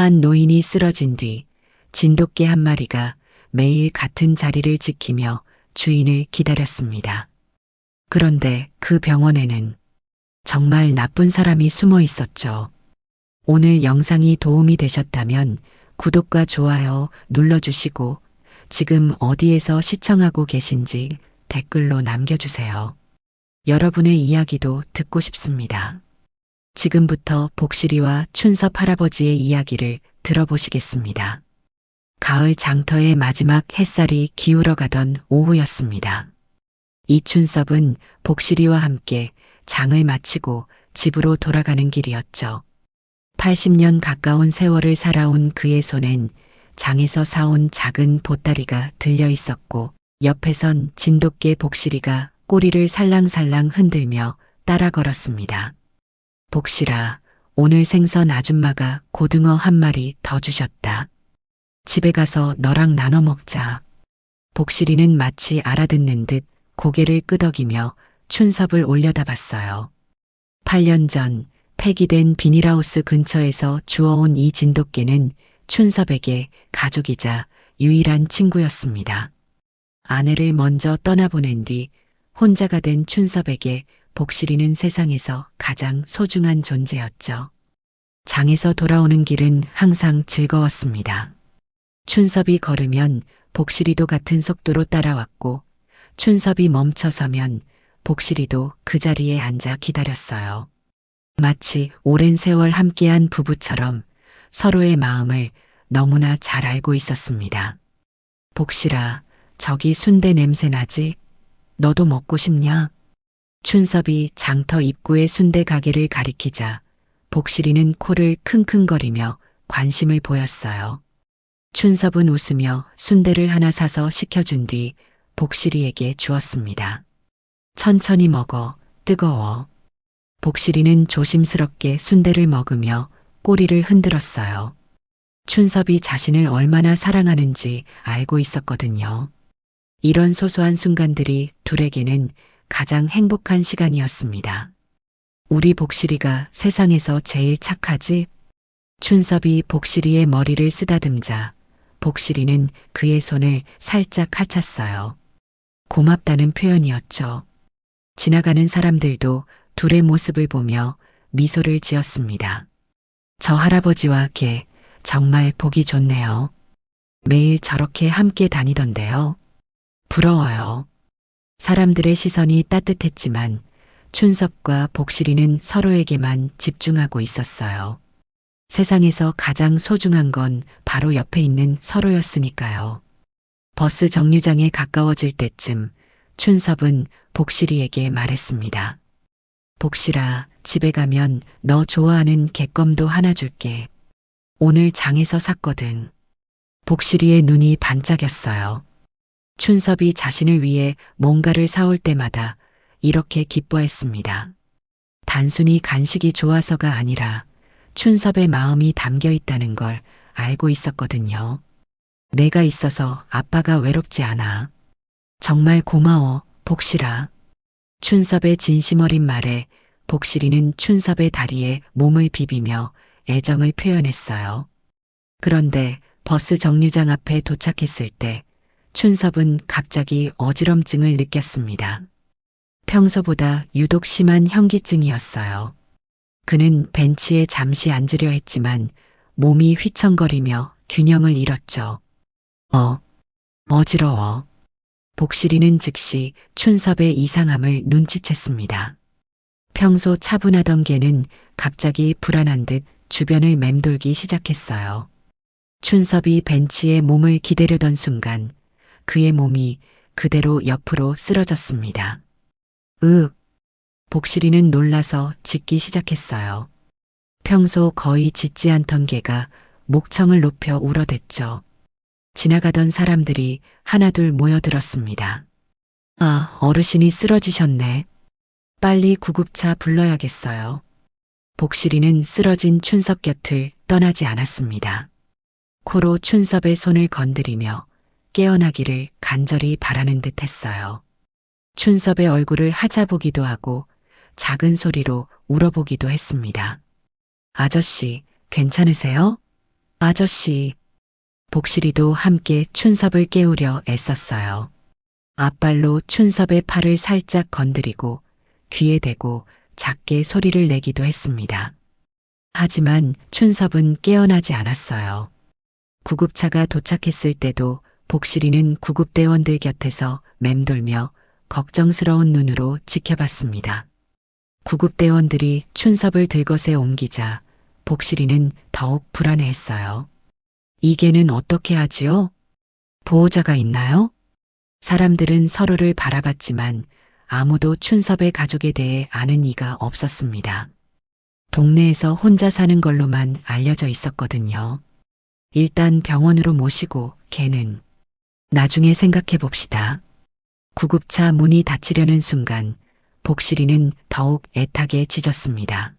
한 노인이 쓰러진 뒤 진돗개 한 마리가 매일 같은 자리를 지키며 주인을 기다렸습니다. 그런데 그 병원에는 정말 나쁜 사람이 숨어 있었죠. 오늘 영상이 도움이 되셨다면 구독과 좋아요 눌러주시고 지금 어디에서 시청하고 계신지 댓글로 남겨주세요. 여러분의 이야기도 듣고 싶습니다. 지금부터 복실이와 춘섭 할아버지의 이야기를 들어보시겠습니다. 가을 장터의 마지막 햇살이 기울어가던 오후였습니다. 이춘섭은 복실이와 함께 장을 마치고 집으로 돌아가는 길이었죠. 80년 가까운 세월을 살아온 그의 손엔 장에서 사온 작은 보따리가 들려 있었고 옆에선 진돗개 복실이가 꼬리를 살랑살랑 흔들며 따라 걸었습니다. 복실아, 오늘 생선 아줌마가 고등어 한 마리 더 주셨다. 집에 가서 너랑 나눠 먹자. 복실이는 마치 알아듣는 듯 고개를 끄덕이며 춘섭을 올려다봤어요. 8년 전 폐기된 비닐하우스 근처에서 주워온 이 진돗개는 춘섭에게 가족이자 유일한 친구였습니다. 아내를 먼저 떠나보낸 뒤 혼자가 된 춘섭에게 복실이는 세상에서 가장 소중한 존재였죠. 장에서 돌아오는 길은 항상 즐거웠습니다. 춘섭이 걸으면 복실이도 같은 속도로 따라왔고 춘섭이 멈춰서면 복실이도 그 자리에 앉아 기다렸어요. 마치 오랜 세월 함께한 부부처럼 서로의 마음을 너무나 잘 알고 있었습니다. 복실아, 저기 순대 냄새 나지? 너도 먹고 싶냐? 춘섭이 장터 입구의 순대 가게를 가리키자 복실이는 코를 킁킁거리며 관심을 보였어요. 춘섭은 웃으며 순대를 하나 사서 시켜준 뒤 복실이에게 주었습니다. 천천히 먹어, 뜨거워. 복실이는 조심스럽게 순대를 먹으며 꼬리를 흔들었어요. 춘섭이 자신을 얼마나 사랑하는지 알고 있었거든요. 이런 소소한 순간들이 둘에게는 가장 행복한 시간이었습니다. 우리 복실이가 세상에서 제일 착하지? 춘섭이 복실이의 머리를 쓰다듬자 복실이는 그의 손을 살짝 핥았어요. 고맙다는 표현이었죠. 지나가는 사람들도 둘의 모습을 보며 미소를 지었습니다. 저 할아버지와 걔 정말 보기 좋네요. 매일 저렇게 함께 다니던데요. 부러워요. 사람들의 시선이 따뜻했지만 춘섭과 복실이는 서로에게만 집중하고 있었어요. 세상에서 가장 소중한 건 바로 옆에 있는 서로였으니까요. 버스 정류장에 가까워질 때쯤 춘섭은 복실이에게 말했습니다. 복실아, 집에 가면 너 좋아하는 객검도 하나 줄게. 오늘 장에서 샀거든. 복실이의 눈이 반짝였어요. 춘섭이 자신을 위해 뭔가를 사올 때마다 이렇게 기뻐했습니다. 단순히 간식이 좋아서가 아니라 춘섭의 마음이 담겨 있다는 걸 알고 있었거든요. 내가 있어서 아빠가 외롭지 않아. 정말 고마워, 복실아. 춘섭의 진심 어린 말에 복실이는 춘섭의 다리에 몸을 비비며 애정을 표현했어요. 그런데 버스 정류장 앞에 도착했을 때 춘섭은 갑자기 어지럼증을 느꼈습니다. 평소보다 유독 심한 현기증이었어요. 그는 벤치에 잠시 앉으려 했지만 몸이 휘청거리며 균형을 잃었죠. 어지러워. 복실이는 즉시 춘섭의 이상함을 눈치챘습니다. 평소 차분하던 걔는 갑자기 불안한 듯 주변을 맴돌기 시작했어요. 춘섭이 벤치에 몸을 기대려던 순간 그의 몸이 그대로 옆으로 쓰러졌습니다. 복실이는 놀라서 짖기 시작했어요. 평소 거의 짖지 않던 개가 목청을 높여 울어댔죠. 지나가던 사람들이 하나둘 모여들었습니다. 아, 어르신이 쓰러지셨네. 빨리 구급차 불러야겠어요. 복실이는 쓰러진 춘섭 곁을 떠나지 않았습니다. 코로 춘섭의 손을 건드리며 깨어나기를 간절히 바라는 듯 했어요. 춘섭의 얼굴을 하자보기도 하고 작은 소리로 울어보기도 했습니다. 아저씨, 괜찮으세요? 아저씨. 복실이도 함께 춘섭을 깨우려 애썼어요. 앞발로 춘섭의 팔을 살짝 건드리고 귀에 대고 작게 소리를 내기도 했습니다. 하지만 춘섭은 깨어나지 않았어요. 구급차가 도착했을 때도 복실이는 구급대원들 곁에서 맴돌며 걱정스러운 눈으로 지켜봤습니다. 구급대원들이 춘섭을 들것에 옮기자 복실이는 더욱 불안해했어요. 이게는 어떻게 하지요? 보호자가 있나요? 사람들은 서로를 바라봤지만 아무도 춘섭의 가족에 대해 아는 이가 없었습니다. 동네에서 혼자 사는 걸로만 알려져 있었거든요. 일단 병원으로 모시고 걔는 나중에 생각해 봅시다. 구급차 문이 닫히려는 순간 복실이는 더욱 애타게 짖었습니다.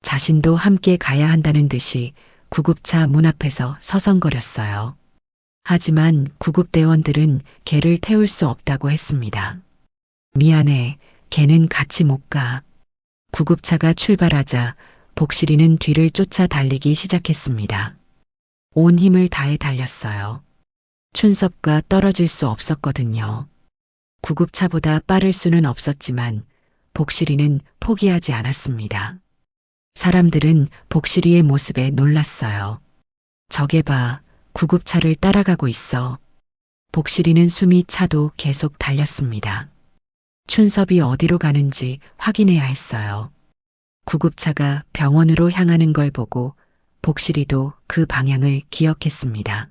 자신도 함께 가야 한다는 듯이 구급차 문 앞에서 서성거렸어요. 하지만 구급대원들은 걔를 태울 수 없다고 했습니다. 미안해, 걔는 같이 못 가. 구급차가 출발하자 복실이는 뒤를 쫓아 달리기 시작했습니다. 온 힘을 다해 달렸어요. 춘섭과 떨어질 수 없었거든요. 구급차보다 빠를 수는 없었지만 복실이는 포기하지 않았습니다. 사람들은 복실이의 모습에 놀랐어요. 저게 봐, 구급차를 따라가고 있어. 복실이는 숨이 차도 계속 달렸습니다. 춘섭이 어디로 가는지 확인해야 했어요. 구급차가 병원으로 향하는 걸 보고 복실이도 그 방향을 기억했습니다.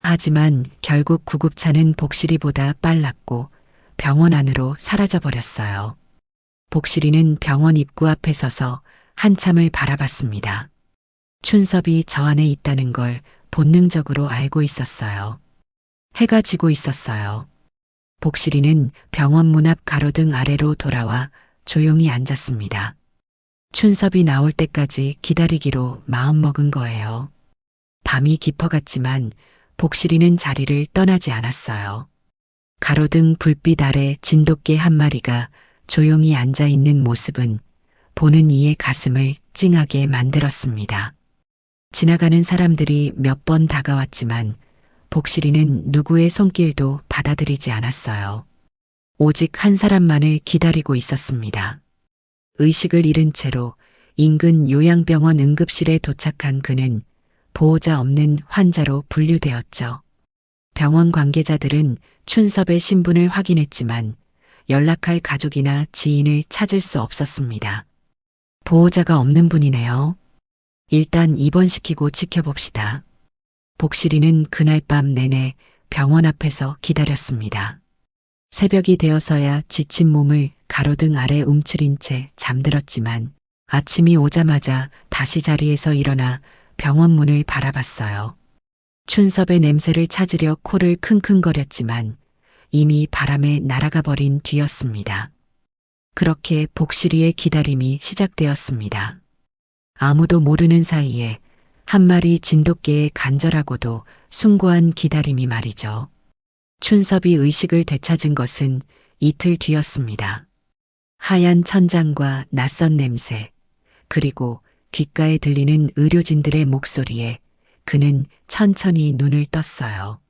하지만 결국 구급차는 복실이보다 빨랐고 병원 안으로 사라져버렸어요. 복실이는 병원 입구 앞에 서서 한참을 바라봤습니다. 춘섭이 저 안에 있다는 걸 본능적으로 알고 있었어요. 해가 지고 있었어요. 복실이는 병원 문 앞 가로등 아래로 돌아와 조용히 앉았습니다. 춘섭이 나올 때까지 기다리기로 마음먹은 거예요. 밤이 깊어갔지만 복실이는 자리를 떠나지 않았어요. 가로등 불빛 아래 진돗개 한 마리가 조용히 앉아 있는 모습은 보는 이의 가슴을 찡하게 만들었습니다. 지나가는 사람들이 몇 번 다가왔지만 복실이는 누구의 손길도 받아들이지 않았어요. 오직 한 사람만을 기다리고 있었습니다. 의식을 잃은 채로 인근 요양병원 응급실에 도착한 그는 보호자 없는 환자로 분류되었죠. 병원 관계자들은 춘섭의 신분을 확인했지만 연락할 가족이나 지인을 찾을 수 없었습니다. 보호자가 없는 분이네요. 일단 입원시키고 지켜봅시다. 복실이는 그날 밤 내내 병원 앞에서 기다렸습니다. 새벽이 되어서야 지친 몸을 가로등 아래 움츠린 채 잠들었지만 아침이 오자마자 다시 자리에서 일어나 병원 문을 바라봤어요. 춘섭의 냄새를 찾으려 코를 킁킁거렸지만 이미 바람에 날아가 버린 뒤였습니다. 그렇게 복실이의 기다림이 시작되었습니다. 아무도 모르는 사이에 한 마리 진돗개의 간절하고도 숭고한 기다림이 말이죠. 춘섭이 의식을 되찾은 것은 이틀 뒤였습니다. 하얀 천장과 낯선 냄새, 그리고 귓가에 들리는 의료진들의 목소리에 그는 천천히 눈을 떴어요.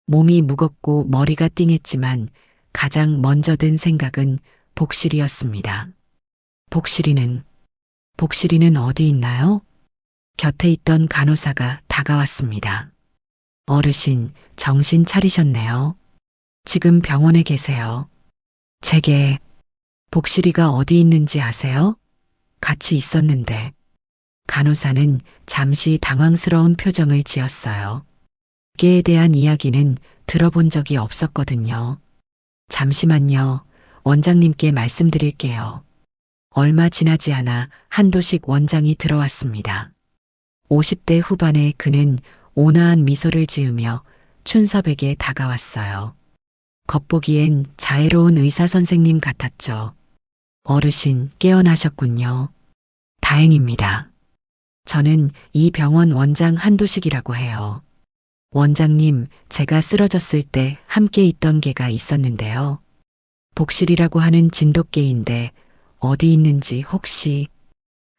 몸이 무겁고 머리가 띵했지만 가장 먼저 든 생각은 복실이었습니다. 복실이는 어디 있나요? 곁에 있던 간호사가 다가왔습니다. 어르신, 정신 차리셨네요. 지금 병원에 계세요. 제게 복실이가 어디 있는지 아세요? 같이 있었는데. 간호사는 잠시 당황스러운 표정을 지었어요. 개에 대한 이야기는 들어본 적이 없었거든요. 잠시만요. 원장님께 말씀드릴게요. 얼마 지나지 않아 한도식 원장이 들어왔습니다. 50대 후반의 그는 온화한 미소를 지으며 춘섭에게 다가왔어요. 겉보기엔 자애로운 의사 선생님 같았죠. 어르신 깨어나셨군요. 다행입니다. 저는 이 병원 원장 한도식이라고 해요. 원장님, 제가 쓰러졌을 때 함께 있던 개가 있었는데요. 복실이라고 하는 진돗개인데 어디 있는지 혹시.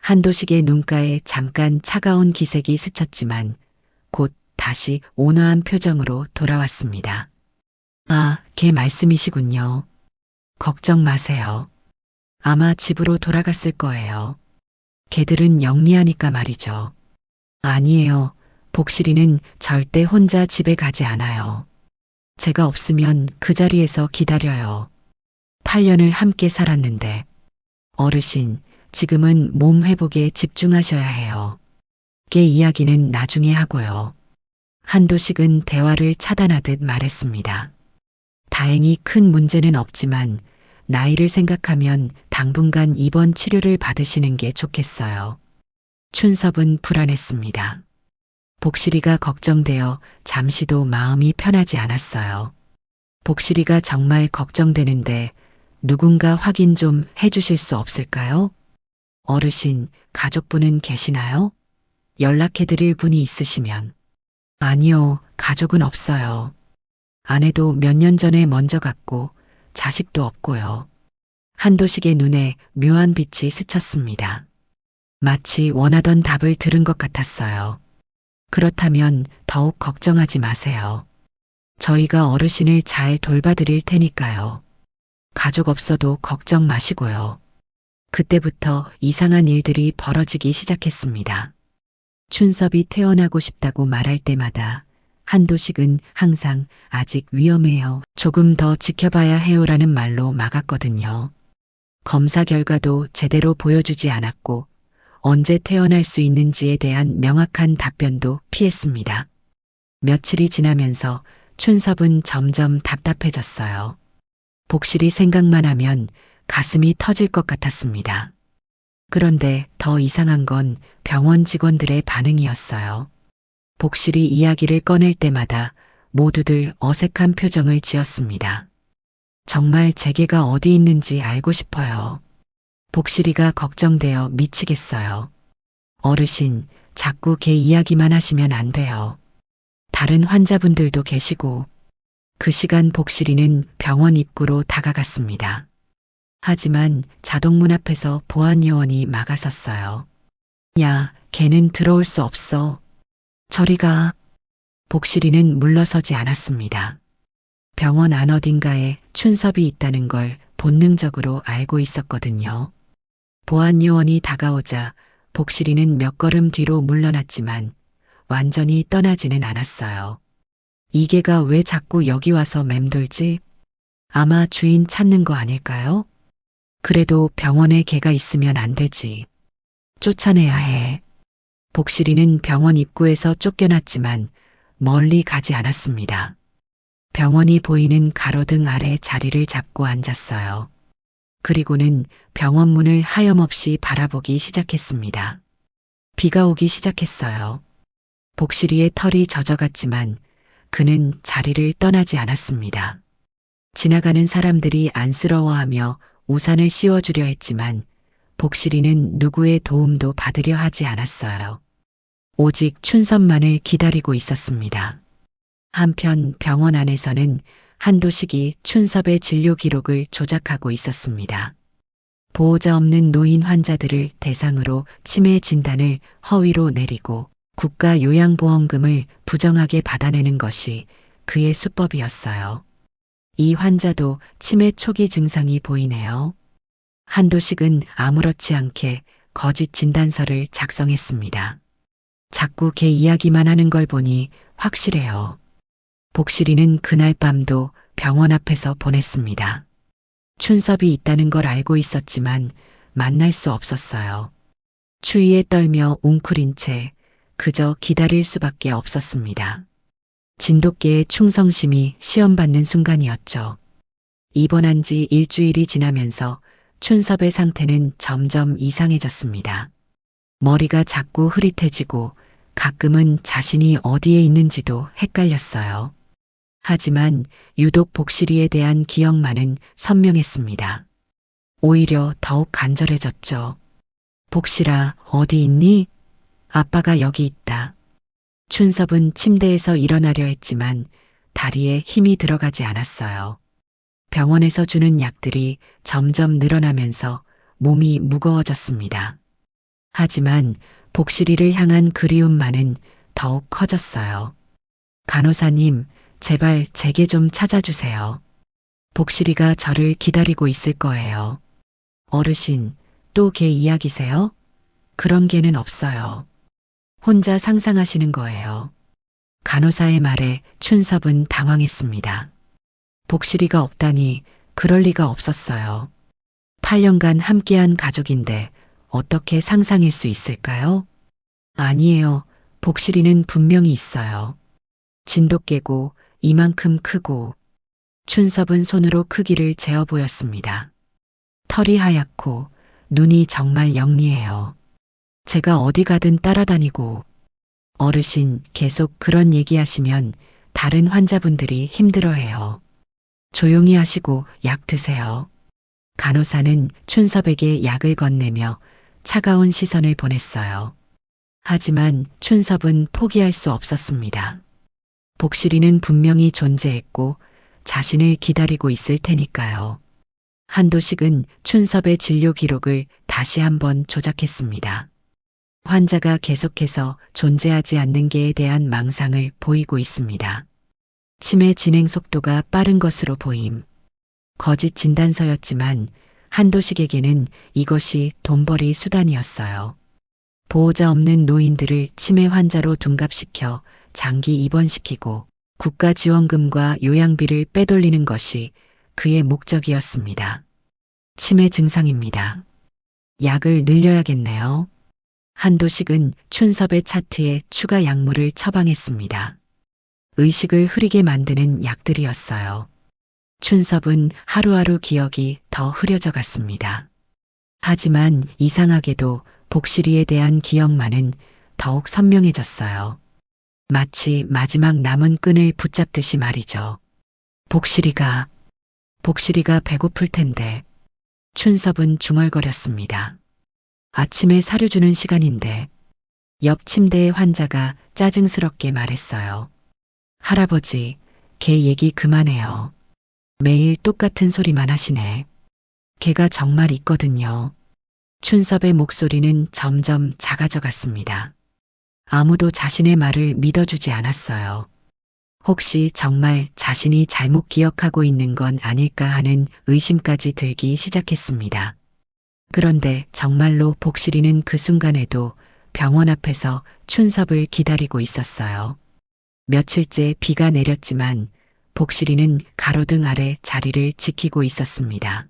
한도식의 눈가에 잠깐 차가운 기색이 스쳤지만 다시 온화한 표정으로 돌아왔습니다. 아, 걔 말씀이시군요. 걱정 마세요. 아마 집으로 돌아갔을 거예요. 걔들은 영리하니까 말이죠. 아니에요. 복실이는 절대 혼자 집에 가지 않아요. 제가 없으면 그 자리에서 기다려요. 8년을 함께 살았는데. 어르신, 지금은 몸 회복에 집중하셔야 해요. 걔 이야기는 나중에 하고요. 한도식은 대화를 차단하듯 말했습니다. 다행히 큰 문제는 없지만 나이를 생각하면 당분간 입원 치료를 받으시는 게 좋겠어요. 춘섭은 불안했습니다. 복실이가 걱정되어 잠시도 마음이 편하지 않았어요. 복실이가 정말 걱정되는데 누군가 확인 좀 해주실 수 없을까요? 어르신, 가족분은 계시나요? 연락해드릴 분이 있으시면. 아니요, 가족은 없어요. 아내도 몇 년 전에 먼저 갔고 자식도 없고요. 한도식의 눈에 묘한 빛이 스쳤습니다. 마치 원하던 답을 들은 것 같았어요. 그렇다면 더욱 걱정하지 마세요. 저희가 어르신을 잘 돌봐드릴 테니까요. 가족 없어도 걱정 마시고요. 그때부터 이상한 일들이 벌어지기 시작했습니다. 춘섭이 퇴원하고 싶다고 말할 때마다 한도식은 항상 아직 위험해요. 조금 더 지켜봐야 해요라는 말로 막았거든요. 검사 결과도 제대로 보여주지 않았고 언제 퇴원할 수 있는지에 대한 명확한 답변도 피했습니다. 며칠이 지나면서 춘섭은 점점 답답해졌어요. 복실이 생각만 하면 가슴이 터질 것 같았습니다. 그런데 더 이상한 건 병원 직원들의 반응이었어요. 복실이 이야기를 꺼낼 때마다 모두들 어색한 표정을 지었습니다. 정말 재계가 어디 있는지 알고 싶어요. 복실이가 걱정되어 미치겠어요. 어르신, 자꾸 걔 이야기만 하시면 안 돼요. 다른 환자분들도 계시고. 그 시간 복실이는 병원 입구로 다가갔습니다. 하지만 자동문 앞에서 보안 요원이 막아섰어요. 야, 걔는 들어올 수 없어. 저리 가. 복실이는 물러서지 않았습니다. 병원 안 어딘가에 춘섭이 있다는 걸 본능적으로 알고 있었거든요. 보안 요원이 다가오자 복실이는 몇 걸음 뒤로 물러났지만 완전히 떠나지는 않았어요. 이 개가 왜 자꾸 여기 와서 맴돌지? 아마 주인 찾는 거 아닐까요? 그래도 병원에 개가 있으면 안 되지. 쫓아내야 해. 복실이는 병원 입구에서 쫓겨났지만 멀리 가지 않았습니다. 병원이 보이는 가로등 아래 자리를 잡고 앉았어요. 그리고는 병원 문을 하염없이 바라보기 시작했습니다. 비가 오기 시작했어요. 복실이의 털이 젖어갔지만 그는 자리를 떠나지 않았습니다. 지나가는 사람들이 안쓰러워하며 우산을 씌워주려 했지만 복실이는 누구의 도움도 받으려 하지 않았어요. 오직 춘섭만을 기다리고 있었습니다. 한편 병원 안에서는 한도식이 춘섭의 진료 기록을 조작하고 있었습니다. 보호자 없는 노인 환자들을 대상으로 치매 진단을 허위로 내리고 국가 요양보험금을 부정하게 받아내는 것이 그의 수법이었어요. 이 환자도 치매 초기 증상이 보이네요. 한도식은 아무렇지 않게 거짓 진단서를 작성했습니다. 자꾸 걔 이야기만 하는 걸 보니 확실해요. 복실이는 그날 밤도 병원 앞에서 보냈습니다. 춘섭이 있다는 걸 알고 있었지만 만날 수 없었어요. 추위에 떨며 웅크린 채 그저 기다릴 수밖에 없었습니다. 진돗개의 충성심이 시험받는 순간이었죠. 입원한 지 일주일이 지나면서 춘섭의 상태는 점점 이상해졌습니다. 머리가 자꾸 흐릿해지고 가끔은 자신이 어디에 있는지도 헷갈렸어요. 하지만 유독 복실이에 대한 기억만은 선명했습니다. 오히려 더욱 간절해졌죠. 복실아, 어디 있니? 아빠가 여기 있다. 춘섭은 침대에서 일어나려 했지만 다리에 힘이 들어가지 않았어요. 병원에서 주는 약들이 점점 늘어나면서 몸이 무거워졌습니다. 하지만 복실이를 향한 그리움만은 더욱 커졌어요. 간호사님, 제발 제게 좀 찾아주세요. 복실이가 저를 기다리고 있을 거예요. 어르신, 또 개 이야기세요? 그런 개는 없어요. 혼자 상상하시는 거예요. 간호사의 말에 춘섭은 당황했습니다. 복실이가 없다니 그럴 리가 없었어요. 8년간 함께한 가족인데 어떻게 상상일 수 있을까요? 아니에요. 복실이는 분명히 있어요. 진돗 개고 이만큼 크고 춘섭은 손으로 크기를 재어 보였습니다. 털이 하얗고 눈이 정말 영리해요. 제가 어디 가든 따라다니고 어르신 계속 그런 얘기하시면 다른 환자분들이 힘들어해요. 조용히 하시고 약 드세요. 간호사는 춘섭에게 약을 건네며 차가운 시선을 보냈어요. 하지만 춘섭은 포기할 수 없었습니다. 복실이는 분명히 존재했고 자신을 기다리고 있을 테니까요. 한도식은 춘섭의 진료 기록을 다시 한번 조작했습니다. 환자가 계속해서 존재하지 않는 게에 대한 망상을 보이고 있습니다. 치매 진행 속도가 빠른 것으로 보임. 거짓 진단서였지만 한도식에게는 이것이 돈벌이 수단이었어요. 보호자 없는 노인들을 치매 환자로 둔갑시켜 장기 입원시키고 국가지원금과 요양비를 빼돌리는 것이 그의 목적이었습니다. 치매 증상입니다. 약을 늘려야겠네요. 한도식은 춘섭의 차트에 추가 약물을 처방했습니다. 의식을 흐리게 만드는 약들이었어요. 춘섭은 하루하루 기억이 더 흐려져 갔습니다. 하지만 이상하게도 복실이에 대한 기억만은 더욱 선명해졌어요. 마치 마지막 남은 끈을 붙잡듯이 말이죠. 복실이가 배고플 텐데. 춘섭은 중얼거렸습니다. 아침에 사료 주는 시간인데. 옆 침대의 환자가 짜증스럽게 말했어요. 할아버지, 걔 얘기 그만해요. 매일 똑같은 소리만 하시네. 걔가 정말 있거든요. 춘섭의 목소리는 점점 작아져 갔습니다. 아무도 자신의 말을 믿어주지 않았어요. 혹시 정말 자신이 잘못 기억하고 있는 건 아닐까 하는 의심까지 들기 시작했습니다. 그런데 정말로 복실이는 그 순간에도 병원 앞에서 춘섭을 기다리고 있었어요. 며칠째 비가 내렸지만 복실이는 가로등 아래 자리를 지키고 있었습니다.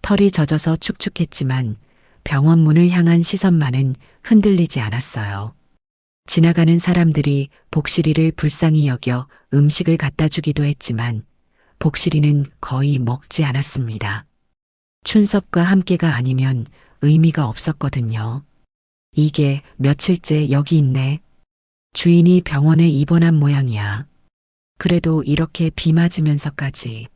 털이 젖어서 축축했지만 병원 문을 향한 시선만은 흔들리지 않았어요. 지나가는 사람들이 복실이를 불쌍히 여겨 음식을 갖다 주기도 했지만 복실이는 거의 먹지 않았습니다. 춘섭과 함께가 아니면 의미가 없었거든요. 이게 며칠째 여기 있네. 주인이 병원에 입원한 모양이야. 그래도 이렇게 비 맞으면서까지.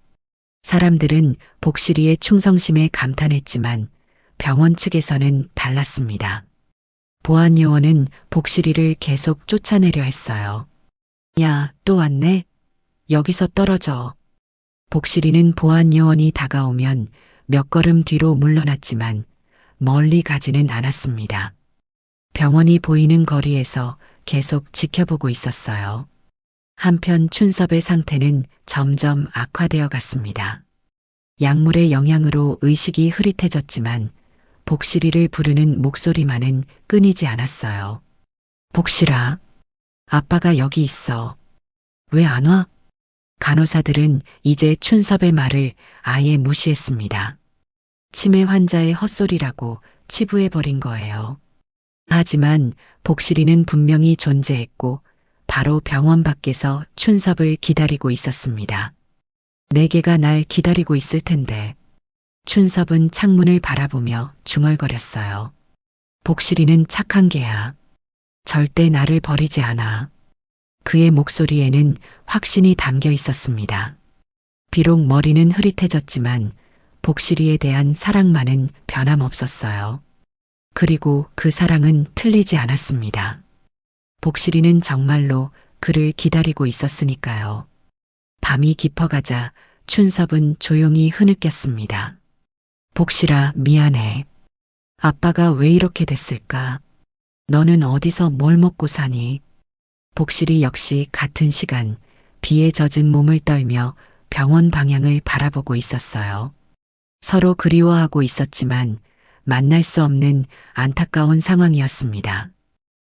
사람들은 복실이의 충성심에 감탄했지만 병원 측에서는 달랐습니다. 보안요원은 복실이를 계속 쫓아내려 했어요. 야, 또 왔네? 여기서 떨어져. 복실이는 보안요원이 다가오면 몇 걸음 뒤로 물러났지만 멀리 가지는 않았습니다. 병원이 보이는 거리에서 계속 지켜보고 있었어요. 한편 춘섭의 상태는 점점 악화되어 갔습니다. 약물의 영향으로 의식이 흐릿해졌지만 복실이를 부르는 목소리만은 끊이지 않았어요. 복실아, 아빠가 여기 있어. 왜 안 와? 간호사들은 이제 춘섭의 말을 아예 무시했습니다. 치매 환자의 헛소리라고 치부해버린 거예요. 하지만 복실이는 분명히 존재했고 바로 병원 밖에서 춘섭을 기다리고 있었습니다. 네 개가 날 기다리고 있을 텐데. 춘섭은 창문을 바라보며 중얼거렸어요. 복실이는 착한 개야. 절대 나를 버리지 않아. 그의 목소리에는 확신이 담겨 있었습니다. 비록 머리는 흐릿해졌지만 복실이에 대한 사랑만은 변함없었어요. 그리고 그 사랑은 틀리지 않았습니다. 복실이는 정말로 그를 기다리고 있었으니까요. 밤이 깊어가자 춘섭은 조용히 흐느꼈습니다. 복실아, 미안해. 아빠가 왜 이렇게 됐을까? 너는 어디서 뭘 먹고 사니? 복실이 역시 같은 시간 비에 젖은 몸을 떨며 병원 방향을 바라보고 있었어요. 서로 그리워하고 있었지만 만날 수 없는 안타까운 상황이었습니다.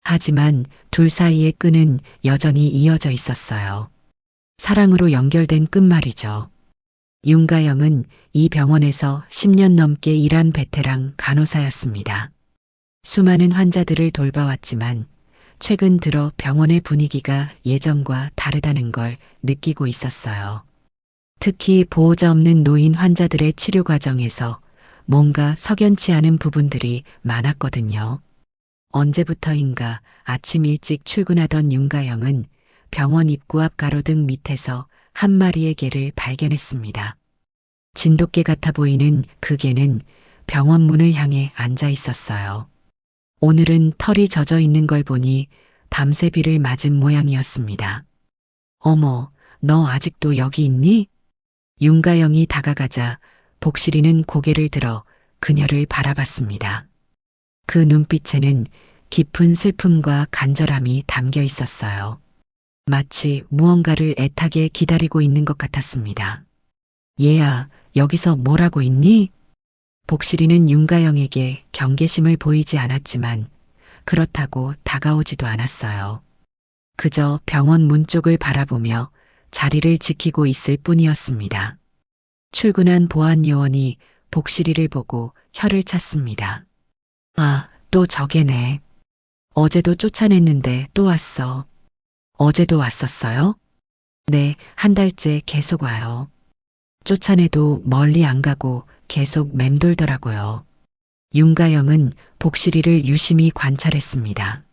하지만 둘 사이의 끈은 여전히 이어져 있었어요. 사랑으로 연결된 끈 말이죠. 윤가영은 이 병원에서 10년 넘게 일한 베테랑 간호사였습니다. 수많은 환자들을 돌봐왔지만 최근 들어 병원의 분위기가 예전과 다르다는 걸 느끼고 있었어요. 특히 보호자 없는 노인 환자들의 치료 과정에서 뭔가 석연치 않은 부분들이 많았거든요. 언제부터인가 아침 일찍 출근하던 윤가영은 병원 입구 앞 가로등 밑에서 한 마리의 개를 발견했습니다. 진돗개 같아 보이는 그 개는 병원 문을 향해 앉아 있었어요. 오늘은 털이 젖어 있는 걸 보니 밤새 비를 맞은 모양이었습니다. 어머, 너 아직도 여기 있니? 윤가영이 다가가자 복실이는 고개를 들어 그녀를 바라봤습니다. 그 눈빛에는 깊은 슬픔과 간절함이 담겨 있었어요. 마치 무언가를 애타게 기다리고 있는 것 같았습니다. 얘야, 여기서 뭘 하고 있니? 복실이는 윤가영에게 경계심을 보이지 않았지만 그렇다고 다가오지도 않았어요. 그저 병원 문 쪽을 바라보며 자리를 지키고 있을 뿐이었습니다. 출근한 보안 요원이 복실이를 보고 혀를 찼습니다. 아, 또 저게네. 어제도 쫓아냈는데 또 왔어. 어제도 왔었어요? 네, 한 달째 계속 와요. 쫓아내도 멀리 안 가고 계속 맴돌더라고요. 윤가영은 복실이를 유심히 관찰했습니다.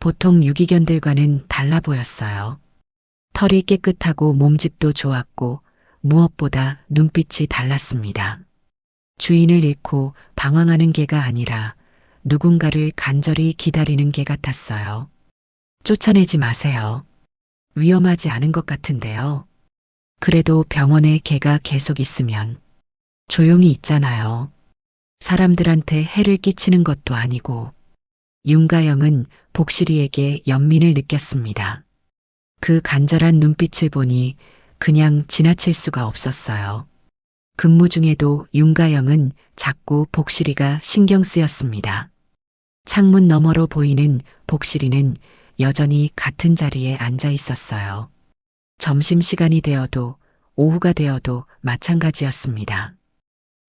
보통 유기견들과는 달라 보였어요. 털이 깨끗하고 몸집도 좋았고 무엇보다 눈빛이 달랐습니다. 주인을 잃고 방황하는 개가 아니라 누군가를 간절히 기다리는 개 같았어요. 쫓아내지 마세요. 위험하지 않은 것 같은데요. 그래도 병원에 개가 계속 있으면 조용히 있잖아요. 사람들한테 해를 끼치는 것도 아니고. 윤가영은 복실이에게 연민을 느꼈습니다. 그 간절한 눈빛을 보니 그냥 지나칠 수가 없었어요. 근무 중에도 윤가영은 자꾸 복실이가 신경 쓰였습니다. 창문 너머로 보이는 복실이는 여전히 같은 자리에 앉아 있었어요. 점심시간이 되어도 오후가 되어도 마찬가지였습니다.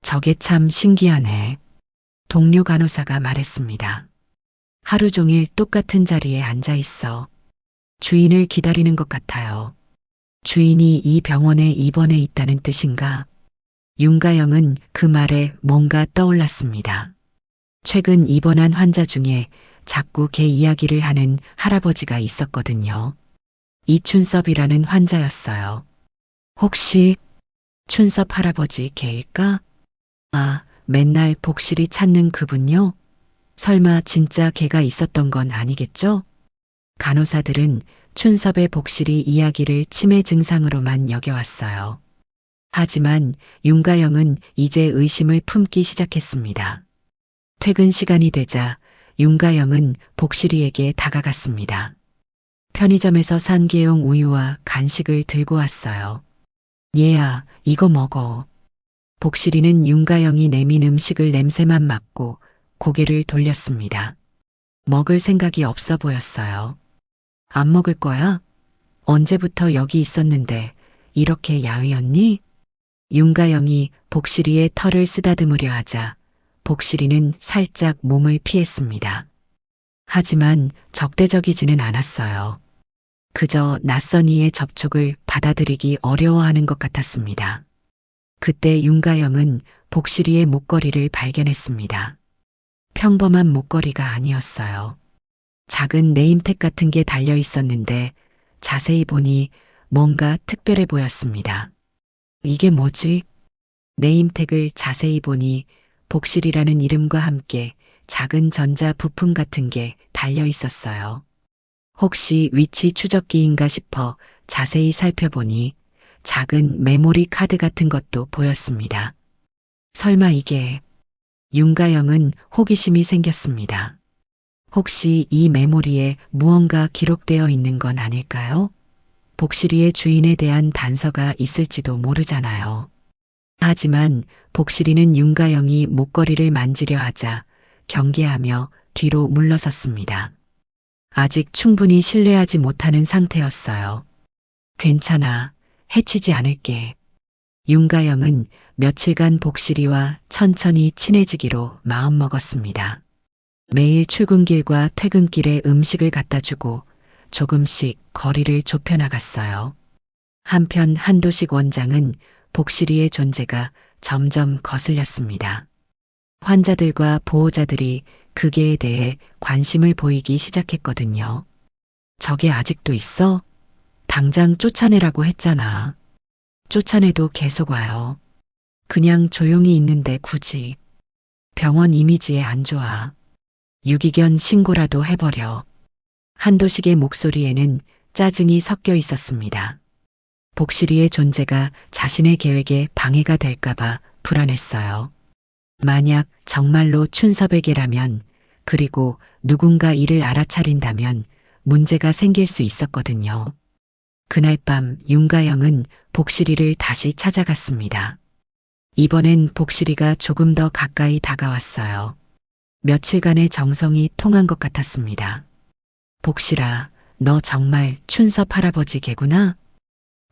저게 참 신기하네. 동료 간호사가 말했습니다. 하루 종일 똑같은 자리에 앉아 있어. 주인을 기다리는 것 같아요. 주인이 이 병원에 입원해 있다는 뜻인가? 윤가영은 그 말에 뭔가 떠올랐습니다. 최근 입원한 환자 중에 자꾸 개 이야기를 하는 할아버지가 있었거든요. 이춘섭이라는 환자였어요. 혹시 춘섭 할아버지 개일까? 아, 맨날 복실이 찾는 그분요? 설마 진짜 개가 있었던 건 아니겠죠? 간호사들은 춘섭의 복실이 이야기를 치매 증상으로만 여겨왔어요. 하지만 윤가영은 이제 의심을 품기 시작했습니다. 퇴근 시간이 되자 윤가영은 복실이에게 다가갔습니다. 편의점에서 산 개용 우유와 간식을 들고 왔어요. 얘야, 이거 먹어. 복실이는 윤가영이 내민 음식을 냄새만 맡고 고개를 돌렸습니다. 먹을 생각이 없어 보였어요. 안 먹을 거야? 언제부터 여기 있었는데 이렇게 야위었니? 윤가영이 복실이의 털을 쓰다듬으려 하자 복실이는 살짝 몸을 피했습니다. 하지만 적대적이지는 않았어요. 그저 낯선 이의 접촉을 받아들이기 어려워하는 것 같았습니다. 그때 윤가영은 복실이의 목걸이를 발견했습니다. 평범한 목걸이가 아니었어요. 작은 네임택 같은 게 달려 있었는데 자세히 보니 뭔가 특별해 보였습니다. 이게 뭐지? 네임택을 자세히 보니 복실이라는 이름과 함께 작은 전자 부품 같은 게 달려 있었어요. 혹시 위치 추적기인가 싶어 자세히 살펴보니 작은 메모리 카드 같은 것도 보였습니다. 설마 이게... 윤가영은 호기심이 생겼습니다. 혹시 이 메모리에 무언가 기록되어 있는 건 아닐까요? 복실이의 주인에 대한 단서가 있을지도 모르잖아요. 하지만 복실이는 윤가영이 목걸이를 만지려 하자 경계하며 뒤로 물러섰습니다. 아직 충분히 신뢰하지 못하는 상태였어요. 괜찮아. 해치지 않을게. 윤가영은 며칠간 복실이와 천천히 친해지기로 마음먹었습니다. 매일 출근길과 퇴근길에 음식을 갖다 주고 조금씩 거리를 좁혀나갔어요. 한편 한도식 원장은 복실이의 존재가 점점 거슬렸습니다. 환자들과 보호자들이 그게에 대해 관심을 보이기 시작했거든요. 저게 아직도 있어? 당장 쫓아내라고 했잖아. 쫓아내도 계속 와요. 그냥 조용히 있는데 굳이. 병원 이미지에 안 좋아. 유기견 신고라도 해버려. 한도식의 목소리에는 짜증이 섞여 있었습니다. 복실이의 존재가 자신의 계획에 방해가 될까봐 불안했어요. 만약 정말로 춘섭에게라면, 그리고 누군가 이를 알아차린다면 문제가 생길 수 있었거든요. 그날 밤 윤가영은 복실이를 다시 찾아갔습니다. 이번엔 복실이가 조금 더 가까이 다가왔어요. 며칠간의 정성이 통한 것 같았습니다. 복실아, 너 정말 춘섭 할아버지 개구나?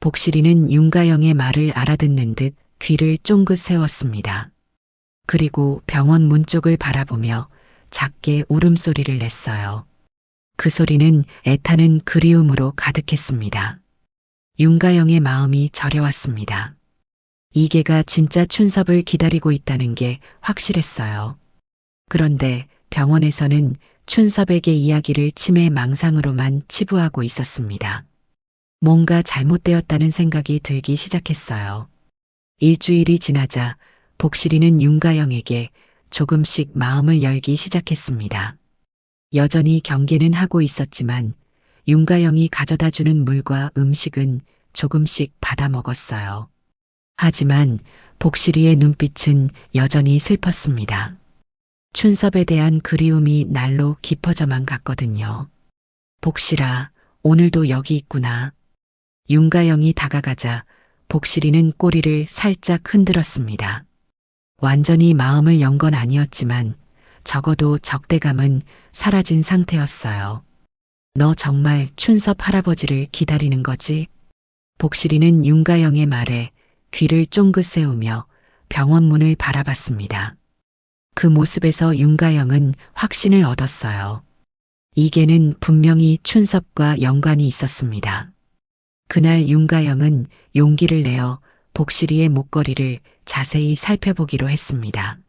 복실이는 윤가영의 말을 알아듣는 듯 귀를 쫑긋 세웠습니다. 그리고 병원 문 쪽을 바라보며 작게 울음소리를 냈어요. 그 소리는 애타는 그리움으로 가득했습니다. 윤가영의 마음이 저려왔습니다. 이계가 진짜 춘섭을 기다리고 있다는 게 확실했어요. 그런데 병원에서는 춘섭에게 이야기를 치매 망상으로만 치부하고 있었습니다. 뭔가 잘못되었다는 생각이 들기 시작했어요. 일주일이 지나자 복실이는 윤가영에게 조금씩 마음을 열기 시작했습니다. 여전히 경계는 하고 있었지만 윤가영이 가져다 주는 물과 음식은 조금씩 받아 먹었어요. 하지만 복실이의 눈빛은 여전히 슬펐습니다. 춘섭에 대한 그리움이 날로 깊어져만 갔거든요. 복실아, 오늘도 여기 있구나. 윤가영이 다가가자 복실이는 꼬리를 살짝 흔들었습니다. 완전히 마음을 연 건 아니었지만 적어도 적대감은 사라진 상태였어요. 너 정말 춘섭 할아버지를 기다리는 거지? 복실이는 윤가영의 말에 귀를 쫑긋 세우며 병원 문을 바라봤습니다. 그 모습에서 윤가영은 확신을 얻었어요. 이계는 분명히 춘섭과 연관이 있었습니다. 그날 윤가영은 용기를 내어 복실이의 목걸이를 자세히 살펴보기로 했습니다.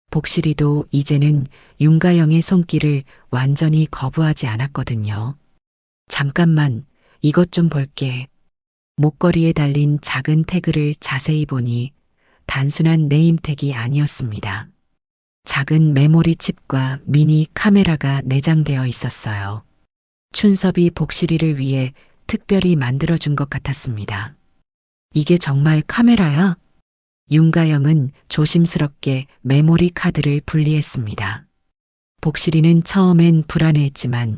복실이도 이제는 윤가영의 손길을 완전히 거부하지 않았거든요. 잠깐만, 이것 좀 볼게. 목걸이에 달린 작은 태그를 자세히 보니 단순한 네임택이 아니었습니다. 작은 메모리 칩과 미니 카메라가 내장되어 있었어요. 춘섭이 복실이를 위해 특별히 만들어준 것 같았습니다. 이게 정말 카메라야? 윤가영은 조심스럽게 메모리 카드를 분리했습니다. 복실이는 처음엔 불안해했지만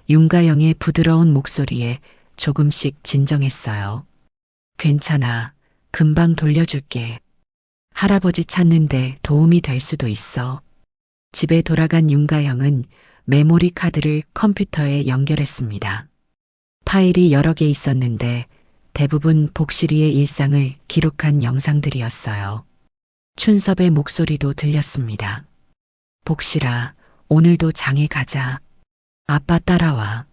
윤가영의 부드러운 목소리에 조금씩 진정했어요. 괜찮아. 금방 돌려줄게. 할아버지 찾는데 도움이 될 수도 있어. 집에 돌아간 윤가영은 메모리 카드를 컴퓨터에 연결했습니다. 파일이 여러 개 있었는데 대부분 복실이의 일상을 기록한 영상들이었어요. 춘섭의 목소리도 들렸습니다. 복실아, 오늘도 장에 가자. 아빠 따라와.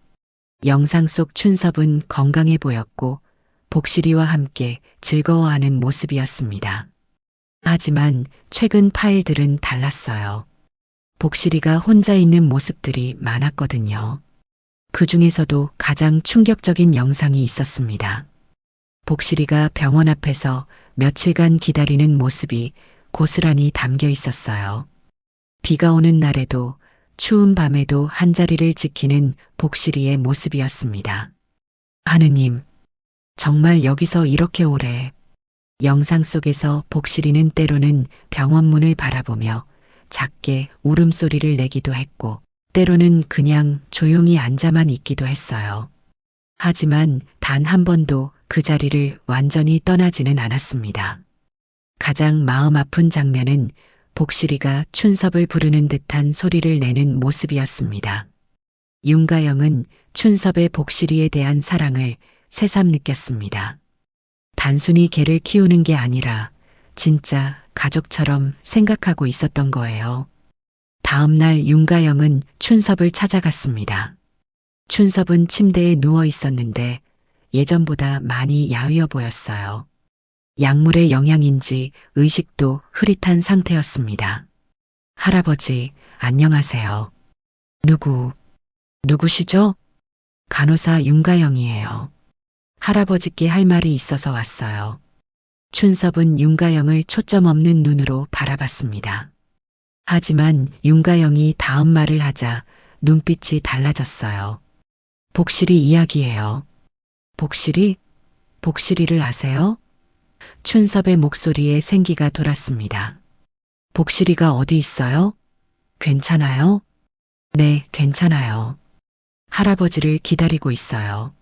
영상 속 춘섭은 건강해 보였고 복실이와 함께 즐거워하는 모습이었습니다. 하지만 최근 파일들은 달랐어요. 복실이가 혼자 있는 모습들이 많았거든요. 그 중에서도 가장 충격적인 영상이 있었습니다. 복실이가 병원 앞에서 며칠간 기다리는 모습이 고스란히 담겨 있었어요. 비가 오는 날에도 추운 밤에도 한자리를 지키는 복실이의 모습이었습니다. 하느님, 정말 여기서 이렇게 오래. 영상 속에서 복실이는 때로는 병원 문을 바라보며 작게 울음소리를 내기도 했고 때로는 그냥 조용히 앉아만 있기도 했어요. 하지만 단 한 번도 그 자리를 완전히 떠나지는 않았습니다. 가장 마음 아픈 장면은 복실이가 춘섭을 부르는 듯한 소리를 내는 모습이었습니다. 윤가영은 춘섭의 복실이에 대한 사랑을 새삼 느꼈습니다. 단순히 개를 키우는 게 아니라 진짜 가족처럼 생각하고 있었던 거예요. 다음 날 윤가영은 춘섭을 찾아갔습니다. 춘섭은 침대에 누워 있었는데 예전보다 많이 야위어 보였어요. 약물의 영향인지 의식도 흐릿한 상태였습니다. 할아버지, 안녕하세요. 누구시죠? 간호사 윤가영이에요. 할아버지께 할 말이 있어서 왔어요. 춘섭은 윤가영을 초점 없는 눈으로 바라봤습니다. 하지만 윤가영이 다음 말을 하자 눈빛이 달라졌어요. 복실이 이야기예요. 복실이? 복실이를 아세요? 춘섭의 목소리에 생기가 돌았습니다. 복실이가 어디 있어요? 괜찮아요? 네, 괜찮아요. 할아버지를 기다리고 있어요.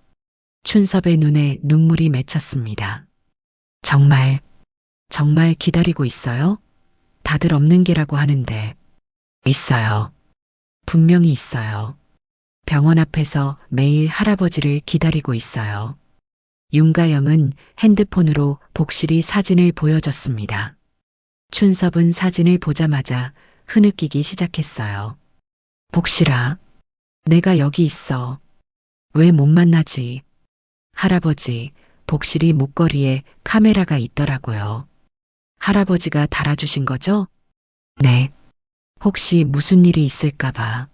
춘섭의 눈에 눈물이 맺혔습니다. 정말 기다리고 있어요? 다들 없는 게라고 하는데. 있어요. 분명히 있어요. 병원 앞에서 매일 할아버지를 기다리고 있어요. 윤가영은 핸드폰으로 복실이 사진을 보여줬습니다. 춘섭은 사진을 보자마자 흐느끼기 시작했어요. 복실아, 내가 여기 있어. 왜 못 만나지? 할아버지, 복실이 목걸이에 카메라가 있더라고요. 할아버지가 달아주신 거죠? 네. 혹시 무슨 일이 있을까봐.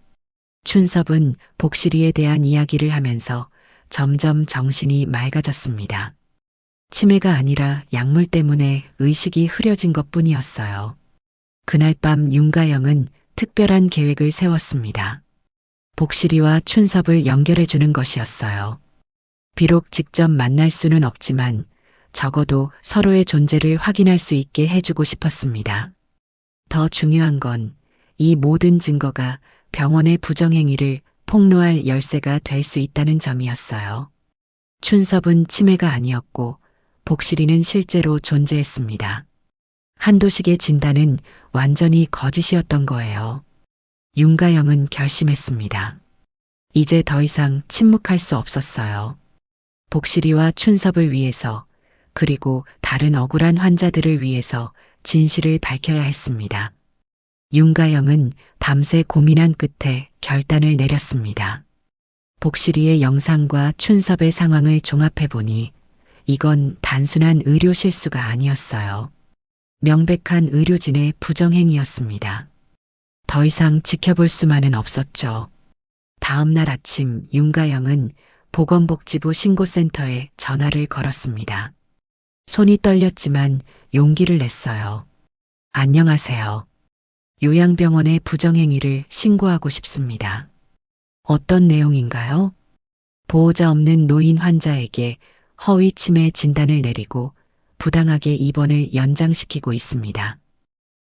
춘섭은 복실이에 대한 이야기를 하면서 점점 정신이 맑아졌습니다. 치매가 아니라 약물 때문에 의식이 흐려진 것뿐이었어요. 그날 밤 윤가영은 특별한 계획을 세웠습니다. 복실이와 춘섭을 연결해주는 것이었어요. 비록 직접 만날 수는 없지만 적어도 서로의 존재를 확인할 수 있게 해주고 싶었습니다. 더 중요한 건 이 모든 증거가 병원의 부정행위를 폭로할 열쇠가 될 수 있다는 점이었어요. 춘섭은 치매가 아니었고 복실이는 실제로 존재했습니다. 한도식의 진단은 완전히 거짓이었던 거예요. 윤가영은 결심했습니다. 이제 더 이상 침묵할 수 없었어요. 복실이와 춘섭을 위해서 그리고 다른 억울한 환자들을 위해서 진실을 밝혀야 했습니다. 윤가영은 밤새 고민한 끝에 결단을 내렸습니다. 복실이의 영상과 춘섭의 상황을 종합해보니 이건 단순한 의료 실수가 아니었어요. 명백한 의료진의 부정행위였습니다. 더 이상 지켜볼 수만은 없었죠. 다음 날 아침 윤가영은 보건복지부 신고센터에 전화를 걸었습니다. 손이 떨렸지만 용기를 냈어요. 안녕하세요. 요양병원의 부정행위를 신고하고 싶습니다. 어떤 내용인가요? 보호자 없는 노인 환자에게 허위 치매 진단을 내리고 부당하게 입원을 연장시키고 있습니다.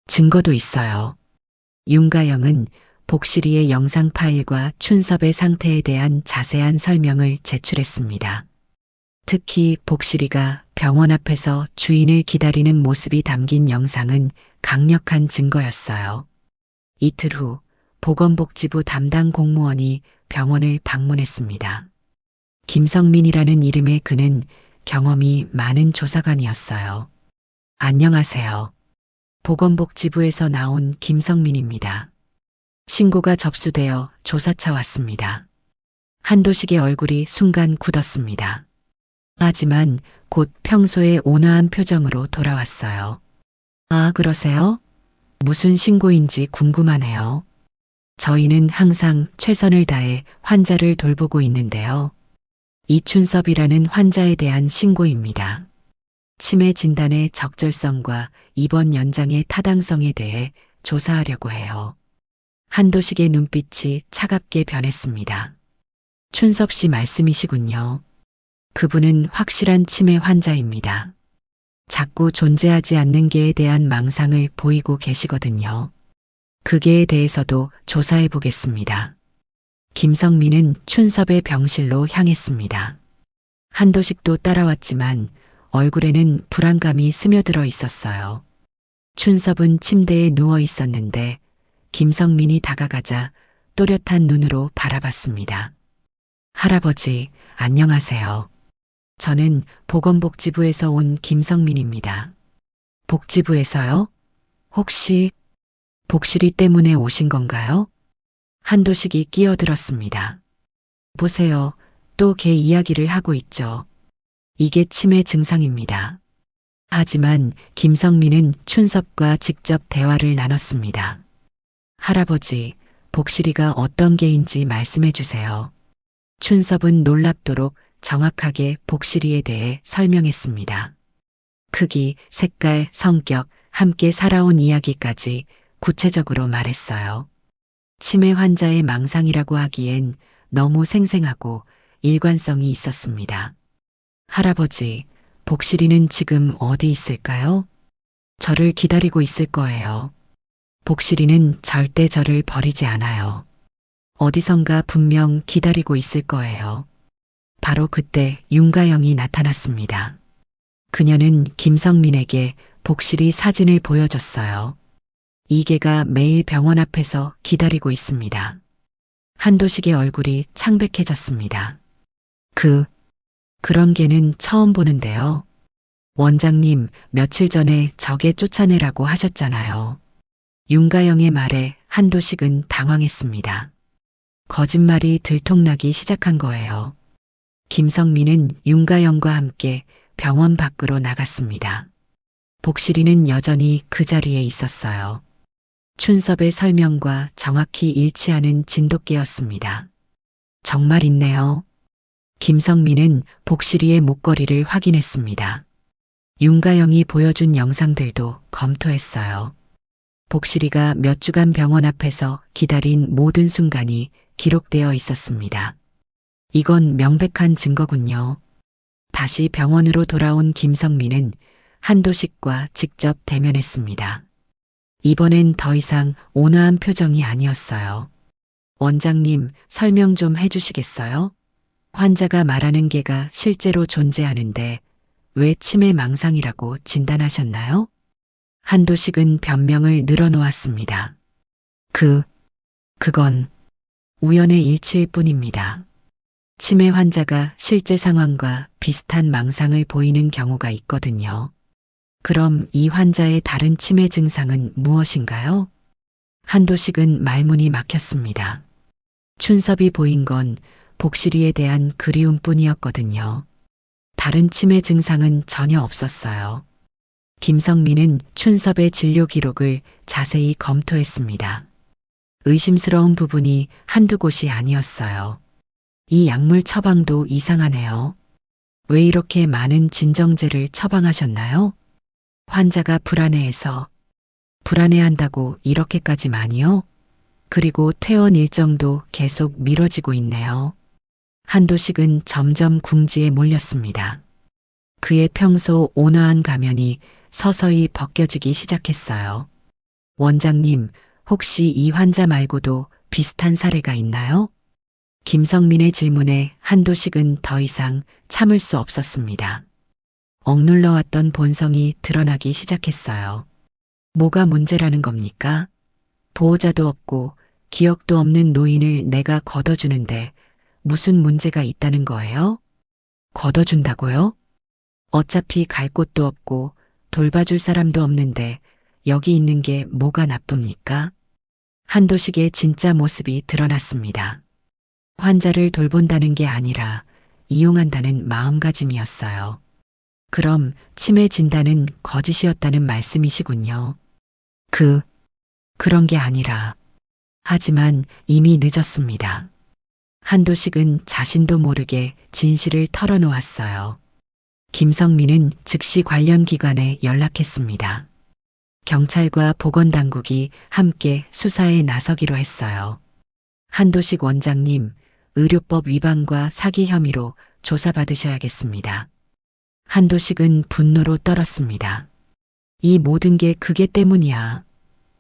증거도 있어요. 윤가영은 복실이의 영상 파일과 춘섭의 상태에 대한 자세한 설명을 제출했습니다. 특히 복실이가 병원 앞에서 주인을 기다리는 모습이 담긴 영상은 강력한 증거였어요. 이틀 후 보건복지부 담당 공무원이 병원을 방문했습니다. 김성민이라는 이름의 그는 경험이 많은 조사관이었어요. 안녕하세요. 보건복지부에서 나온 김성민입니다. 신고가 접수되어 조사차 왔습니다. 한도식의 얼굴이 순간 굳었습니다. 하지만 곧 평소의 온화한 표정으로 돌아왔어요. 아, 그러세요? 무슨 신고인지 궁금하네요. 저희는 항상 최선을 다해 환자를 돌보고 있는데요. 이춘섭이라는 환자에 대한 신고입니다. 치매 진단의 적절성과 입원 연장의 타당성에 대해 조사하려고 해요. 한도식의 눈빛이 차갑게 변했습니다. 춘섭 씨 말씀이시군요. 그분은 확실한 치매 환자입니다. 자꾸 존재하지 않는 개에 대한 망상을 보이고 계시거든요. 그 개에 대해서도 조사해 보겠습니다. 김성민은 춘섭의 병실로 향했습니다. 한도식도 따라왔지만 얼굴에는 불안감이 스며들어 있었어요. 춘섭은 침대에 누워 있었는데 김성민이 다가가자 또렷한 눈으로 바라봤습니다. 할아버지, 안녕하세요. 저는 보건복지부에서 온 김성민입니다. 복지부에서요? 혹시 복실이 때문에 오신 건가요? 한도식이 끼어들었습니다. 보세요. 또 걔 이야기를 하고 있죠. 이게 치매 증상입니다. 하지만 김성민은 춘섭과 직접 대화를 나눴습니다. 할아버지, 복실이가 어떤 개인지 말씀해 주세요. 춘섭은 놀랍도록 정확하게 복실이에 대해 설명했습니다. 크기, 색깔, 성격, 함께 살아온 이야기까지 구체적으로 말했어요. 치매 환자의 망상이라고 하기엔 너무 생생하고 일관성이 있었습니다. 할아버지, 복실이는 지금 어디 있을까요? 저를 기다리고 있을 거예요. 복실이는 절대 저를 버리지 않아요. 어디선가 분명 기다리고 있을 거예요. 바로 그때 윤가영이 나타났습니다. 그녀는 김성민에게 복실이 사진을 보여줬어요. 이계가 매일 병원 앞에서 기다리고 있습니다. 한도식의 얼굴이 창백해졌습니다. 그런 개는 처음 보는데요. 원장님, 며칠 전에 적에 쫓아내라고 하셨잖아요. 윤가영의 말에 한도식은 당황했습니다. 거짓말이 들통나기 시작한 거예요. 김성민은 윤가영과 함께 병원 밖으로 나갔습니다. 복실이는 여전히 그 자리에 있었어요. 춘섭의 설명과 정확히 일치하는 진돗개였습니다. 정말 있네요. 김성민은 복실이의 목걸이를 확인했습니다. 윤가영이 보여준 영상들도 검토했어요. 복실이가 몇 주간 병원 앞에서 기다린 모든 순간이 기록되어 있었습니다. 이건 명백한 증거군요. 다시 병원으로 돌아온 김성민은 한도식과 직접 대면했습니다. 이번엔 더 이상 온화한 표정이 아니었어요. 원장님, 설명 좀 해주시겠어요? 환자가 말하는 개가 실제로 존재하는데 왜 치매 망상이라고 진단하셨나요? 한도식은 변명을 늘어놓았습니다. 그건 우연의 일치일 뿐입니다. 치매 환자가 실제 상황과 비슷한 망상을 보이는 경우가 있거든요. 그럼 이 환자의 다른 치매 증상은 무엇인가요? 한도식은 말문이 막혔습니다. 춘섭이 보인 건 복실이에 대한 그리움뿐이었거든요. 다른 치매 증상은 전혀 없었어요. 김성민은 춘섭의 진료 기록을 자세히 검토했습니다. 의심스러운 부분이 한두 곳이 아니었어요. 이 약물 처방도 이상하네요. 왜 이렇게 많은 진정제를 처방하셨나요? 환자가 불안해한다고 이렇게까지 많이요? 그리고 퇴원 일정도 계속 미뤄지고 있네요. 한도식은 점점 궁지에 몰렸습니다. 그의 평소 온화한 가면이 서서히 벗겨지기 시작했어요. 원장님, 혹시 이 환자 말고도 비슷한 사례가 있나요? 김성민의 질문에 한도식은 더 이상 참을 수 없었습니다. 억눌러왔던 본성이 드러나기 시작했어요. 뭐가 문제라는 겁니까? 보호자도 없고 기억도 없는 노인을 내가 걷어주는데 무슨 문제가 있다는 거예요? 걷어준다고요? 어차피 갈 곳도 없고 돌봐줄 사람도 없는데 여기 있는 게 뭐가 나쁩니까? 한도식의 진짜 모습이 드러났습니다. 환자를 돌본다는 게 아니라 이용한다는 마음가짐이었어요. 그럼 치매 진단은 거짓이었다는 말씀이시군요. 그런 게 아니라. 하지만 이미 늦었습니다. 한도식은 자신도 모르게 진실을 털어놓았어요. 김성민은 즉시 관련 기관에 연락했습니다. 경찰과 보건당국이 함께 수사에 나서기로 했어요. 한도식 원장님, 의료법 위반과 사기 혐의로 조사받으셔야겠습니다. 한도식은 분노로 떨었습니다. 이 모든 게 그게 때문이야.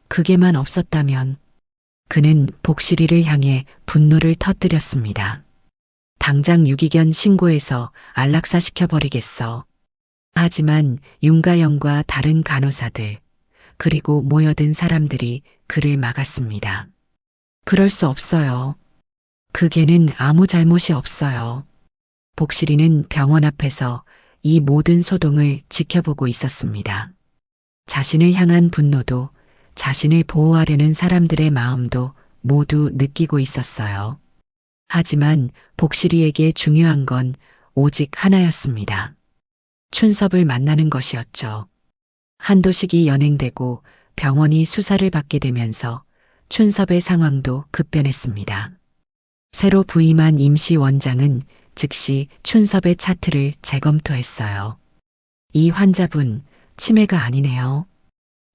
그게만 없었다면 그는 복실이를 향해 분노를 터뜨렸습니다. 당장 유기견 신고해서 안락사시켜버리겠어. 하지만 윤가영과 다른 간호사들, 그리고 모여든 사람들이 그를 막았습니다. 그럴 수 없어요. 그 개는 아무 잘못이 없어요. 복실이는 병원 앞에서 이 모든 소동을 지켜보고 있었습니다. 자신을 향한 분노도 자신을 보호하려는 사람들의 마음도 모두 느끼고 있었어요. 하지만 복실이에게 중요한 건 오직 하나였습니다. 춘섭을 만나는 것이었죠. 한도식이 연행되고 병원이 수사를 받게 되면서 춘섭의 상황도 급변했습니다. 새로 부임한 임시 원장은 즉시 춘섭의 차트를 재검토했어요. 이 환자분 치매가 아니네요.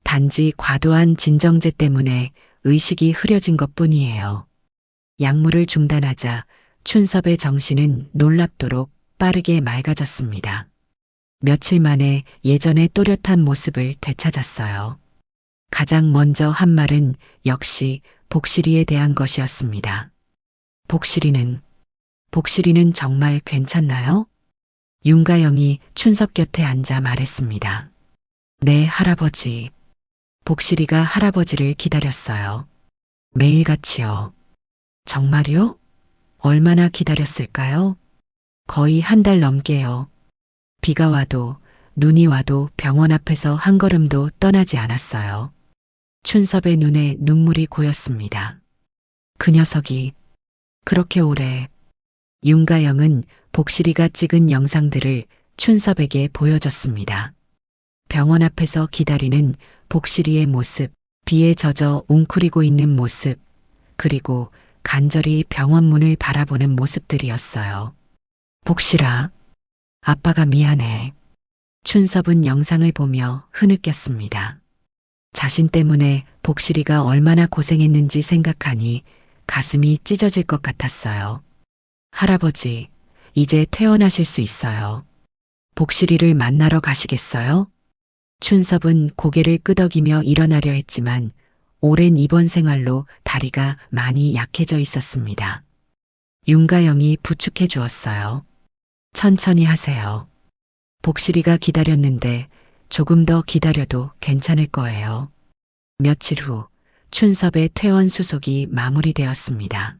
단지 과도한 진정제 때문에 의식이 흐려진 것뿐이에요. 약물을 중단하자 춘섭의 정신은 놀랍도록 빠르게 맑아졌습니다. 며칠 만에 예전의 또렷한 모습을 되찾았어요. 가장 먼저 한 말은 역시 복실이에 대한 것이었습니다. 복실이는 정말 괜찮나요? 윤가영이 춘섭 곁에 앉아 말했습니다. 네, 할아버지. 복실이가 할아버지를 기다렸어요. 매일같이요. 정말요? 얼마나 기다렸을까요? 거의 한 달 넘게요. 비가 와도 눈이 와도 병원 앞에서 한 걸음도 떠나지 않았어요. 춘섭의 눈에 눈물이 고였습니다. 그 녀석이 그렇게 오래. 윤가영은 복실이가 찍은 영상들을 춘섭에게 보여줬습니다. 병원 앞에서 기다리는 복실이의 모습, 비에 젖어 웅크리고 있는 모습, 그리고 간절히 병원 문을 바라보는 모습들이었어요. 복실아, 아빠가 미안해. 춘섭은 영상을 보며 흐느꼈습니다. 자신 때문에 복실이가 얼마나 고생했는지 생각하니 가슴이 찢어질 것 같았어요. 할아버지, 이제 퇴원하실 수 있어요. 복실이를 만나러 가시겠어요? 춘섭은 고개를 끄덕이며 일어나려 했지만 오랜 입원 생활로 다리가 많이 약해져 있었습니다. 윤가영이 부축해 주었어요. 천천히 하세요. 복실이가 기다렸는데 조금 더 기다려도 괜찮을 거예요. 며칠 후 춘섭의 퇴원 수속이 마무리되었습니다.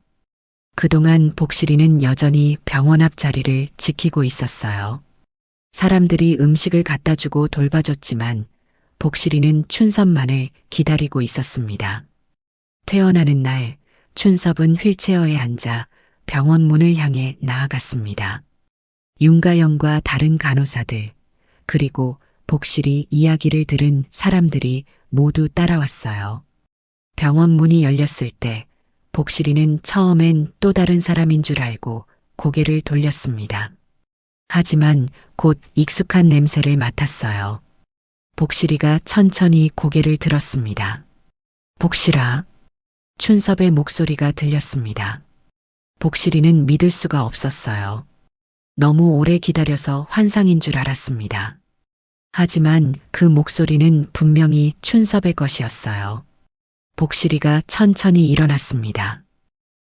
그동안 복실이는 여전히 병원 앞 자리를 지키고 있었어요. 사람들이 음식을 갖다 주고 돌봐줬지만 복실이는 춘섭만을 기다리고 있었습니다. 퇴원하는 날 춘섭은 휠체어에 앉아 병원 문을 향해 나아갔습니다. 윤가영과 다른 간호사들, 그리고 복실이 이야기를 들은 사람들이 모두 따라왔어요. 병원 문이 열렸을 때 복실이는 처음엔 또 다른 사람인 줄 알고 고개를 돌렸습니다. 하지만 곧 익숙한 냄새를 맡았어요. 복실이가 천천히 고개를 들었습니다. 복실아. 춘섭의 목소리가 들렸습니다. 복실이는 믿을 수가 없었어요. 너무 오래 기다려서 환상인 줄 알았습니다. 하지만 그 목소리는 분명히 춘섭의 것이었어요. 복실이가 천천히 일어났습니다.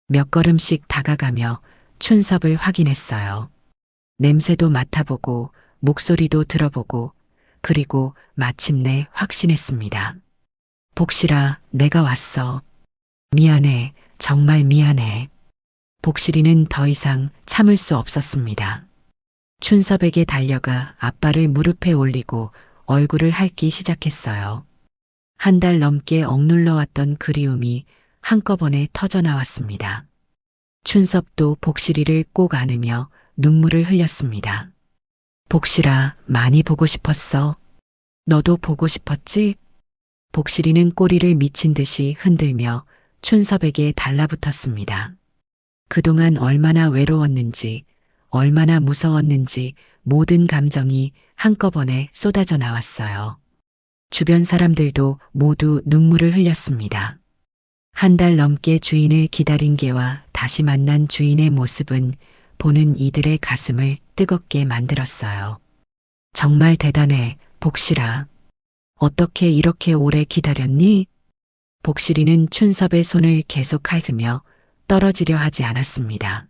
몇 걸음씩 다가가며 춘섭을 확인했어요. 냄새도 맡아보고 목소리도 들어보고 그리고 마침내 확신했습니다. 복실아, 내가 왔어. 미안해, 정말 미안해. 복실이는 더 이상 참을 수 없었습니다. 춘섭에게 달려가 아빠를 무릎에 올리고 얼굴을 핥기 시작했어요. 한 달 넘게 억눌러 왔던 그리움이 한꺼번에 터져나왔습니다. 춘섭도 복실이를 꼭 안으며 눈물을 흘렸습니다. 복실아, 많이 보고 싶었어. 너도 보고 싶었지? 복실이는 꼬리를 미친 듯이 흔들며 춘섭에게 달라붙었습니다. 그동안 얼마나 외로웠는지, 얼마나 무서웠는지 모든 감정이 한꺼번에 쏟아져 나왔어요. 주변 사람들도 모두 눈물을 흘렸습니다. 한 달 넘게 주인을 기다린 개와 다시 만난 주인의 모습은 보는 이들의 가슴을 뜨겁게 만들었어요. 정말 대단해, 복실아. 어떻게 이렇게 오래 기다렸니? 복실이는 춘섭의 손을 계속 핥으며 떨어지려 하지 않았습니다.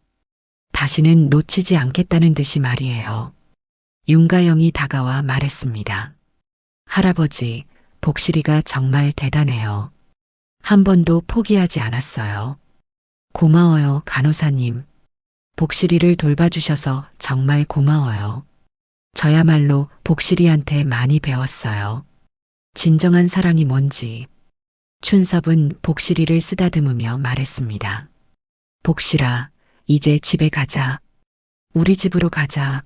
다시는 놓치지 않겠다는 듯이 말이에요. 윤가영이 다가와 말했습니다. 할아버지, 복실이가 정말 대단해요. 한 번도 포기하지 않았어요. 고마워요, 간호사님. 복실이를 돌봐주셔서 정말 고마워요. 저야말로 복실이한테 많이 배웠어요. 진정한 사랑이 뭔지. 춘섭은 복실이를 쓰다듬으며 말했습니다. 복실아, 이제 집에 가자. 우리 집으로 가자.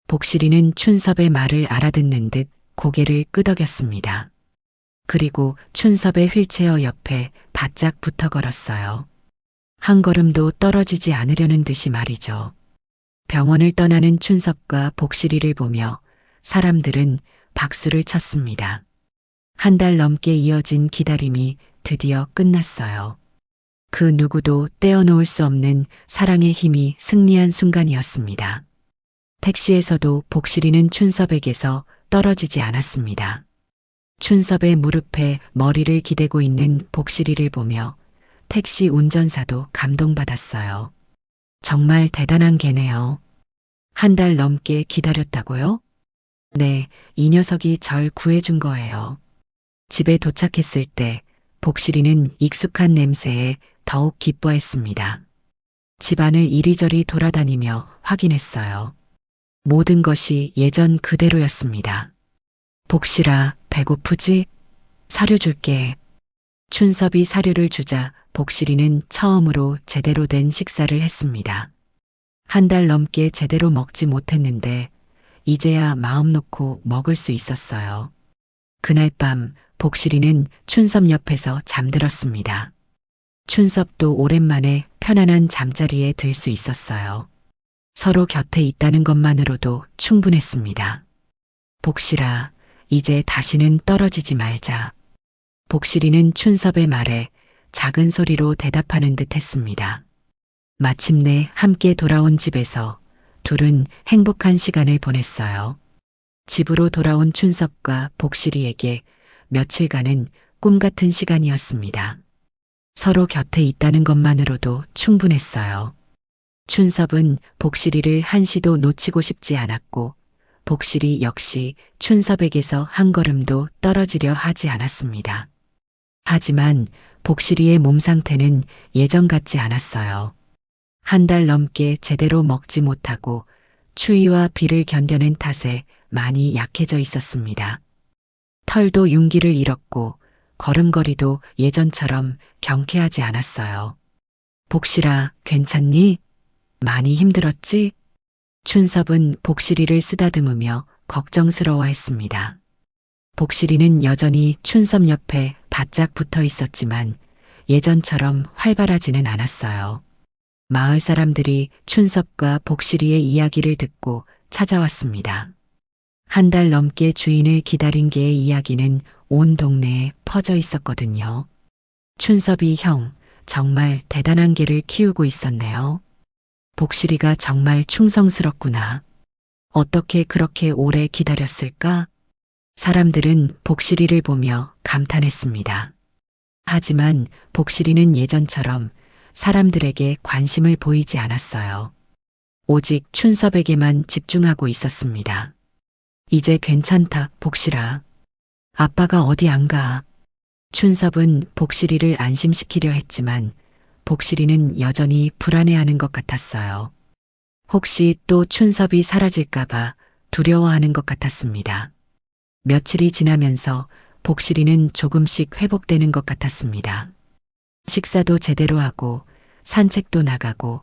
복실이는 춘섭의 말을 알아듣는 듯 고개를 끄덕였습니다. 그리고 춘섭의 휠체어 옆에 바짝 붙어 걸었어요. 한 걸음도 떨어지지 않으려는 듯이 말이죠. 병원을 떠나는 춘섭과 복실이를 보며 사람들은 박수를 쳤습니다. 한 달 넘게 이어진 기다림이 드디어 끝났어요. 그 누구도 떼어놓을 수 없는 사랑의 힘이 승리한 순간이었습니다. 택시에서도 복실이는 춘섭에게서 떨어지지 않았습니다. 춘섭의 무릎에 머리를 기대고 있는 복실이를 보며 택시 운전사도 감동받았어요. 정말 대단한 개네요. 한 달 넘게 기다렸다고요? 네, 이 녀석이 절 구해준 거예요. 집에 도착했을 때 복실이는 익숙한 냄새에 더욱 기뻐했습니다. 집안을 이리저리 돌아다니며 확인했어요. 모든 것이 예전 그대로였습니다. 복실아, 배고프지? 사료 줄게. 춘섭이 사료를 주자 복실이는 처음으로 제대로 된 식사를 했습니다. 한 달 넘게 제대로 먹지 못했는데 이제야 마음 놓고 먹을 수 있었어요. 그날 밤 복실이는 춘섭 옆에서 잠들었습니다. 춘섭도 오랜만에 편안한 잠자리에 들 수 있었어요. 서로 곁에 있다는 것만으로도 충분했습니다. 복실아, 이제 다시는 떨어지지 말자. 복실이는 춘섭의 말에 작은 소리로 대답하는 듯 했습니다. 마침내 함께 돌아온 집에서 둘은 행복한 시간을 보냈어요. 집으로 돌아온 춘섭과 복실이에게 며칠간은 꿈 같은 시간이었습니다. 서로 곁에 있다는 것만으로도 충분했어요. 춘섭은 복실이를 한시도 놓치고 싶지 않았고 복실이 역시 춘섭에게서 한 걸음도 떨어지려 하지 않았습니다. 하지만 복실이의 몸 상태는 예전 같지 않았어요. 한 달 넘게 제대로 먹지 못하고 추위와 비를 견뎌낸 탓에 많이 약해져 있었습니다. 털도 윤기를 잃었고 걸음걸이도 예전처럼 경쾌하지 않았어요. 복실아, 괜찮니? 많이 힘들었지? 춘섭은 복실이를 쓰다듬으며 걱정스러워했습니다. 복실이는 여전히 춘섭 옆에 바짝 붙어 있었지만 예전처럼 활발하지는 않았어요. 마을 사람들이 춘섭과 복실이의 이야기를 듣고 찾아왔습니다. 한 달 넘게 주인을 기다린 개의 이야기는 온 동네에 퍼져 있었거든요. 춘섭이 형, 정말 대단한 개를 키우고 있었네요. 복실이가 정말 충성스럽구나. 어떻게 그렇게 오래 기다렸을까? 사람들은 복실이를 보며 감탄했습니다. 하지만 복실이는 예전처럼 사람들에게 관심을 보이지 않았어요. 오직 춘섭에게만 집중하고 있었습니다. 이제 괜찮다, 복실아. 아빠가 어디 안 가. 춘섭은 복실이를 안심시키려 했지만 복실이는 여전히 불안해하는 것 같았어요. 혹시 또 춘섭이 사라질까봐 두려워하는 것 같았습니다. 며칠이 지나면서 복실이는 조금씩 회복되는 것 같았습니다. 식사도 제대로 하고 산책도 나가고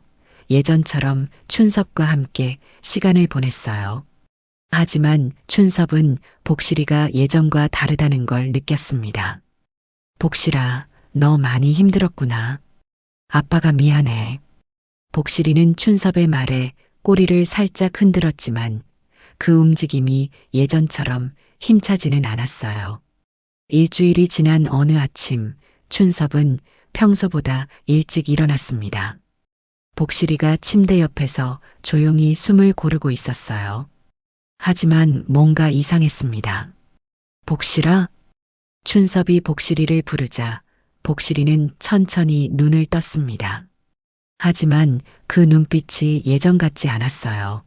예전처럼 춘섭과 함께 시간을 보냈어요. 하지만 춘섭은 복실이가 예전과 다르다는 걸 느꼈습니다. 복실아, 너 많이 힘들었구나. 아빠가 미안해. 복실이는 춘섭의 말에 꼬리를 살짝 흔들었지만 그 움직임이 예전처럼 힘차지는 않았어요. 일주일이 지난 어느 아침, 춘섭은 평소보다 일찍 일어났습니다. 복실이가 침대 옆에서 조용히 숨을 고르고 있었어요. 하지만 뭔가 이상했습니다. 복실아? 춘섭이 복실이를 부르자 복실이는 천천히 눈을 떴습니다. 하지만 그 눈빛이 예전 같지 않았어요.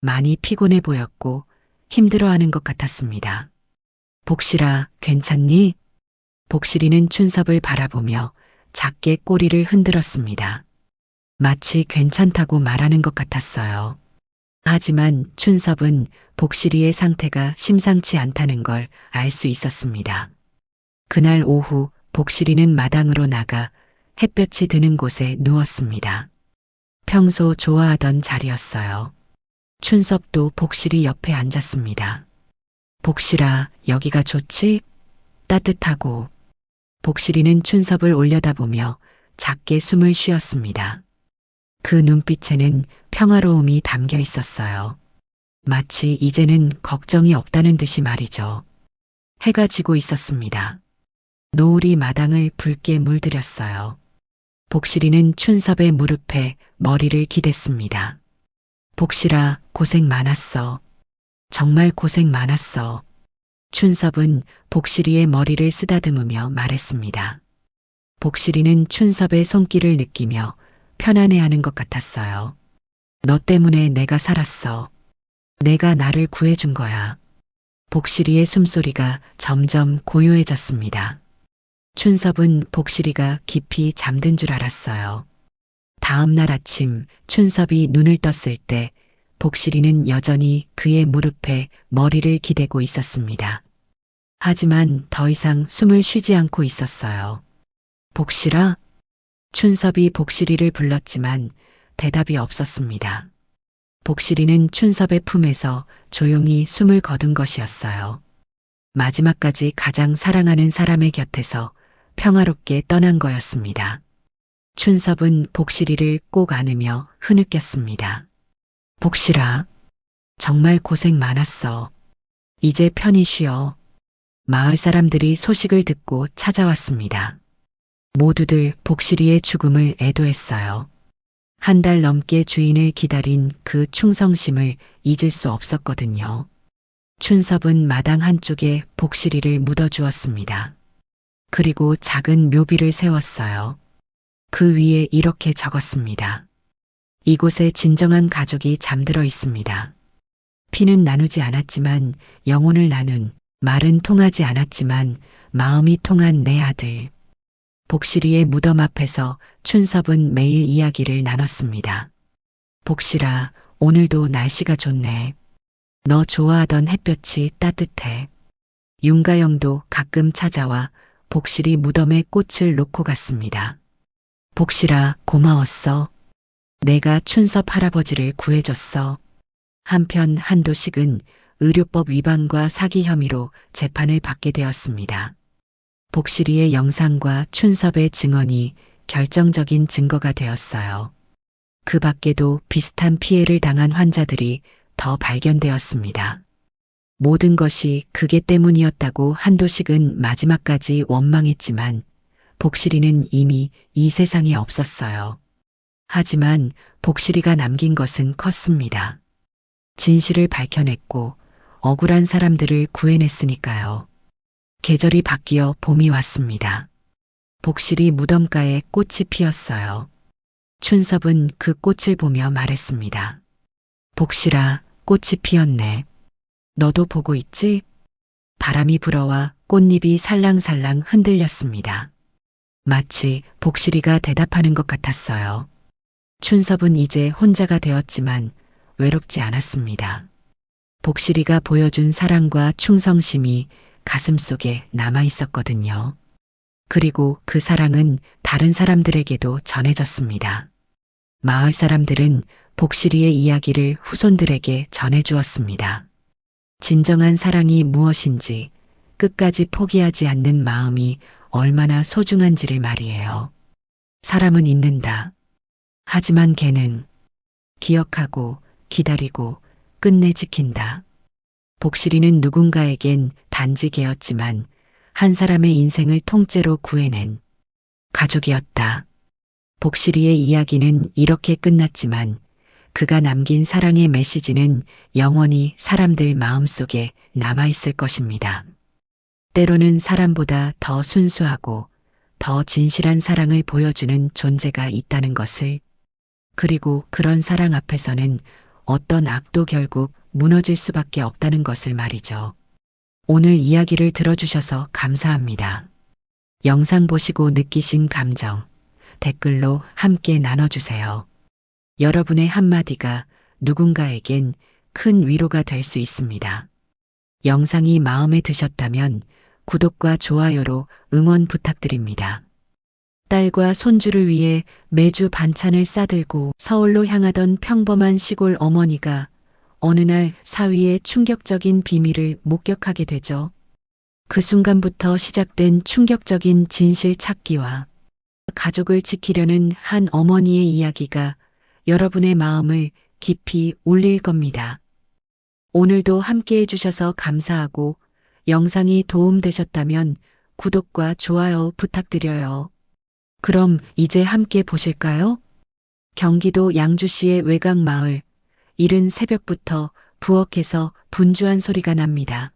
많이 피곤해 보였고 힘들어하는 것 같았습니다. 복실아, 괜찮니? 복실이는 춘섭을 바라보며 작게 꼬리를 흔들었습니다. 마치 괜찮다고 말하는 것 같았어요. 하지만 춘섭은 복실이의 상태가 심상치 않다는 걸 알 수 있었습니다. 그날 오후 복실이는 마당으로 나가 햇볕이 드는 곳에 누웠습니다. 평소 좋아하던 자리였어요. 춘섭도 복실이 옆에 앉았습니다. 복실아, 여기가 좋지? 따뜻하고. 복실이는 춘섭을 올려다보며 작게 숨을 쉬었습니다. 그 눈빛에는 평화로움이 담겨 있었어요. 마치 이제는 걱정이 없다는 듯이 말이죠. 해가 지고 있었습니다. 노을이 마당을 붉게 물들였어요. 복실이는 춘섭의 무릎에 머리를 기댔습니다. 복실아, 고생 많았어. 정말 고생 많았어. 춘섭은 복실이의 머리를 쓰다듬으며 말했습니다. 복실이는 춘섭의 손길을 느끼며 편안해하는 것 같았어요. 너 때문에 내가 살았어. 내가 나를 구해준 거야. 복실이의 숨소리가 점점 고요해졌습니다. 춘섭은 복실이가 깊이 잠든 줄 알았어요. 다음 날 아침 춘섭이 눈을 떴을 때 복실이는 여전히 그의 무릎에 머리를 기대고 있었습니다. 하지만 더 이상 숨을 쉬지 않고 있었어요. 복실아? 춘섭이 복실이를 불렀지만 대답이 없었습니다. 복실이는 춘섭의 품에서 조용히 숨을 거둔 것이었어요. 마지막까지 가장 사랑하는 사람의 곁에서 평화롭게 떠난 거였습니다. 춘섭은 복실이를 꼭 안으며 흐느꼈습니다. 복실아, 정말 고생 많았어. 이제 편히 쉬어. 마을 사람들이 소식을 듣고 찾아왔습니다. 모두들 복실이의 죽음을 애도했어요. 한 달 넘게 주인을 기다린 그 충성심을 잊을 수 없었거든요. 춘섭은 마당 한쪽에 복실이를 묻어주었습니다. 그리고 작은 묘비를 세웠어요. 그 위에 이렇게 적었습니다. 이곳에 진정한 가족이 잠들어 있습니다. 피는 나누지 않았지만 영혼을 나눈, 말은 통하지 않았지만 마음이 통한 내 아들. 복실이의 무덤 앞에서 춘섭은 매일 이야기를 나눴습니다. 복실아, 오늘도 날씨가 좋네. 너 좋아하던 햇볕이 따뜻해. 윤가영도 가끔 찾아와 복실이 무덤에 꽃을 놓고 갔습니다. 복실아, 고마웠어. 내가 춘섭 할아버지를 구해줬어. 한편 한도식은 의료법 위반과 사기 혐의로 재판을 받게 되었습니다. 복실이의 영상과 춘섭의 증언이 결정적인 증거가 되었어요. 그 밖에도 비슷한 피해를 당한 환자들이 더 발견되었습니다. 모든 것이 그게 때문이었다고 한도식은 마지막까지 원망했지만 복실이는 이미 이 세상에 없었어요. 하지만 복실이가 남긴 것은 컸습니다. 진실을 밝혀냈고 억울한 사람들을 구해냈으니까요. 계절이 바뀌어 봄이 왔습니다. 복실이 무덤가에 꽃이 피었어요. 춘섭은 그 꽃을 보며 말했습니다. 복실아, 꽃이 피었네. 너도 보고 있지? 바람이 불어와 꽃잎이 살랑살랑 흔들렸습니다. 마치 복실이가 대답하는 것 같았어요. 춘섭은 이제 혼자가 되었지만 외롭지 않았습니다. 복실이가 보여준 사랑과 충성심이 가슴속에 남아 있었거든요. 그리고 그 사랑은 다른 사람들에게도 전해졌습니다. 마을 사람들은 복실이의 이야기를 후손들에게 전해주었습니다. 진정한 사랑이 무엇인지, 끝까지 포기하지 않는 마음이 얼마나 소중한지를 말이에요. 사람은 잊는다. 하지만 걔는 기억하고 기다리고 끝내 지킨다. 복실이는 누군가에겐 단지 개였지만 한 사람의 인생을 통째로 구해낸 가족이었다. 복실이의 이야기는 이렇게 끝났지만 그가 남긴 사랑의 메시지는 영원히 사람들 마음속에 남아있을 것입니다. 때로는 사람보다 더 순수하고 더 진실한 사랑을 보여주는 존재가 있다는 것을, 그리고 그런 사랑 앞에서는 어떤 악도 결국 무너질 수밖에 없다는 것을 말이죠. 오늘 이야기를 들어주셔서 감사합니다. 영상 보시고 느끼신 감정, 댓글로 함께 나눠주세요. 여러분의 한마디가 누군가에겐 큰 위로가 될 수 있습니다. 영상이 마음에 드셨다면 구독과 좋아요로 응원 부탁드립니다. 딸과 손주를 위해 매주 반찬을 싸들고 서울로 향하던 평범한 시골 어머니가 어느 날 사위의 충격적인 비밀을 목격하게 되죠. 그 순간부터 시작된 충격적인 진실 찾기와 가족을 지키려는 한 어머니의 이야기가 여러분의 마음을 깊이 울릴 겁니다. 오늘도 함께 해주셔서 감사하고 영상이 도움되셨다면 구독과 좋아요 부탁드려요. 그럼 이제 함께 보실까요? 경기도 양주시의 외곽마을, 이른 새벽부터 부엌에서 분주한 소리가 납니다.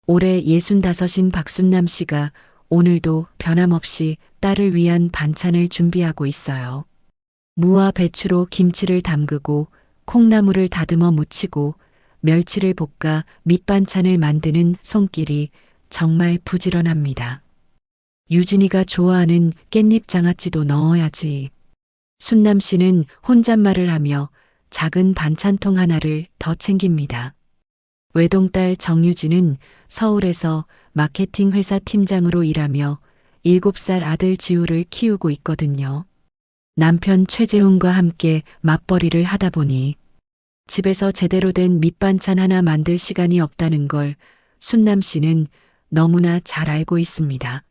올해 65인 박순남 씨가 오늘도 변함없이 딸을 위한 반찬을 준비하고 있어요. 무와 배추로 김치를 담그고 콩나물을 다듬어 무치고 멸치를 볶아 밑반찬을 만드는 손길이 정말 부지런합니다. 유진이가 좋아하는 깻잎 장아찌도 넣어야지. 순남 씨는 혼잣말을 하며 작은 반찬통 하나를 더 챙깁니다. 외동딸 정유진은 서울에서 마케팅 회사 팀장으로 일하며 7살 아들 지우를 키우고 있거든요. 남편 최재훈과 함께 맞벌이를 하다 보니 집에서 제대로 된 밑반찬 하나 만들 시간이 없다는 걸 순남 씨는 너무나 잘 알고 있습니다.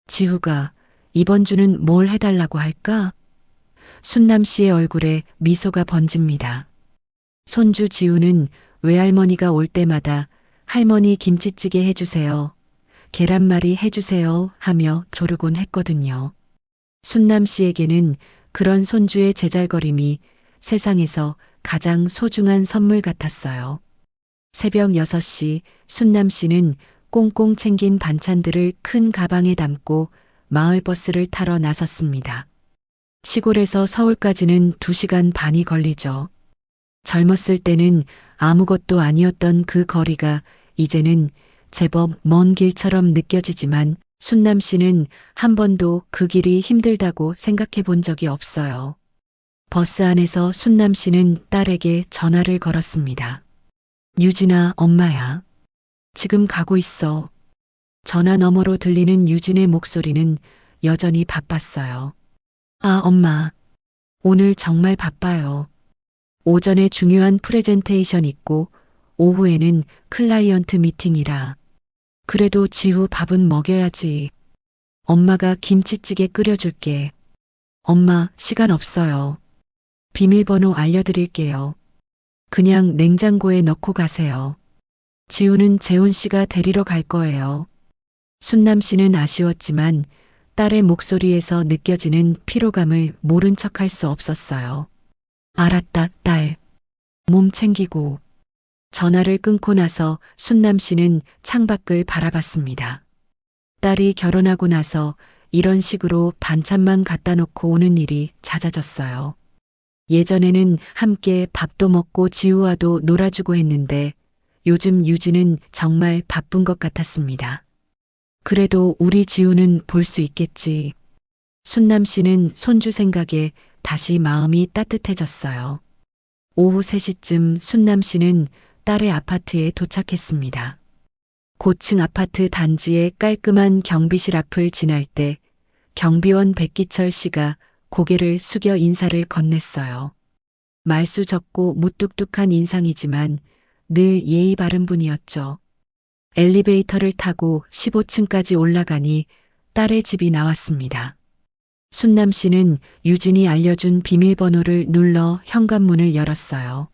지우가 이번 주는 뭘 해달라고 할까? 순남 씨의 얼굴에 미소가 번집니다. 손주 지우는 외할머니가 올 때마다 할머니 김치찌개 해주세요, 계란말이 해주세요 하며 조르곤 했거든요. 순남 씨에게는 그런 손주의 제잘거림이 세상에서 가장 소중한 선물 같았어요. 새벽 6시 순남 씨는 꽁꽁 챙긴 반찬들을 큰 가방에 담고 마을버스를 타러 나섰습니다. 시골에서 서울까지는 2시간 반이 걸리죠. 젊었을 때는 아무것도 아니었던 그 거리가 이제는 제법 먼 길처럼 느껴지지만 순남 씨는 한 번도 그 길이 힘들다고 생각해 본 적이 없어요. 버스 안에서 순남 씨는 딸에게 전화를 걸었습니다. 유진아, 엄마야. 지금 가고 있어. 전화 너머로 들리는 유진의 목소리는 여전히 바빴어요. 아, 엄마. 오늘 정말 바빠요. 오전에 중요한 프레젠테이션 있고 오후에는 클라이언트 미팅이라. 그래도 지우 밥은 먹여야지. 엄마가 김치찌개 끓여줄게. 엄마, 시간 없어요. 비밀번호 알려드릴게요. 그냥 냉장고에 넣고 가세요. 지우는 재훈 씨가 데리러 갈 거예요. 순남 씨는 아쉬웠지만 딸의 목소리에서 느껴지는 피로감을 모른 척할 수 없었어요. 알았다, 딸. 몸 챙기고. 전화를 끊고 나서 순남 씨는 창밖을 바라봤습니다. 딸이 결혼하고 나서 이런 식으로 반찬만 갖다 놓고 오는 일이 잦아졌어요. 예전에는 함께 밥도 먹고 지우와도 놀아주고 했는데 요즘 유진은 정말 바쁜 것 같았습니다. 그래도 우리 지우는 볼 수 있겠지. 순남 씨는 손주 생각에 다시 마음이 따뜻해졌어요. 오후 3시쯤 순남 씨는 딸의 아파트에 도착했습니다. 고층 아파트 단지의 깔끔한 경비실 앞을 지날 때 경비원 백기철 씨가 고개를 숙여 인사를 건넸어요. 말수 적고 무뚝뚝한 인상이지만 늘 예의 바른 분이었죠. 엘리베이터를 타고 15층까지 올라가니 딸의 집이 나왔습니다. 순남 씨는 유진이 알려준 비밀번호를 눌러 현관문을 열었어요.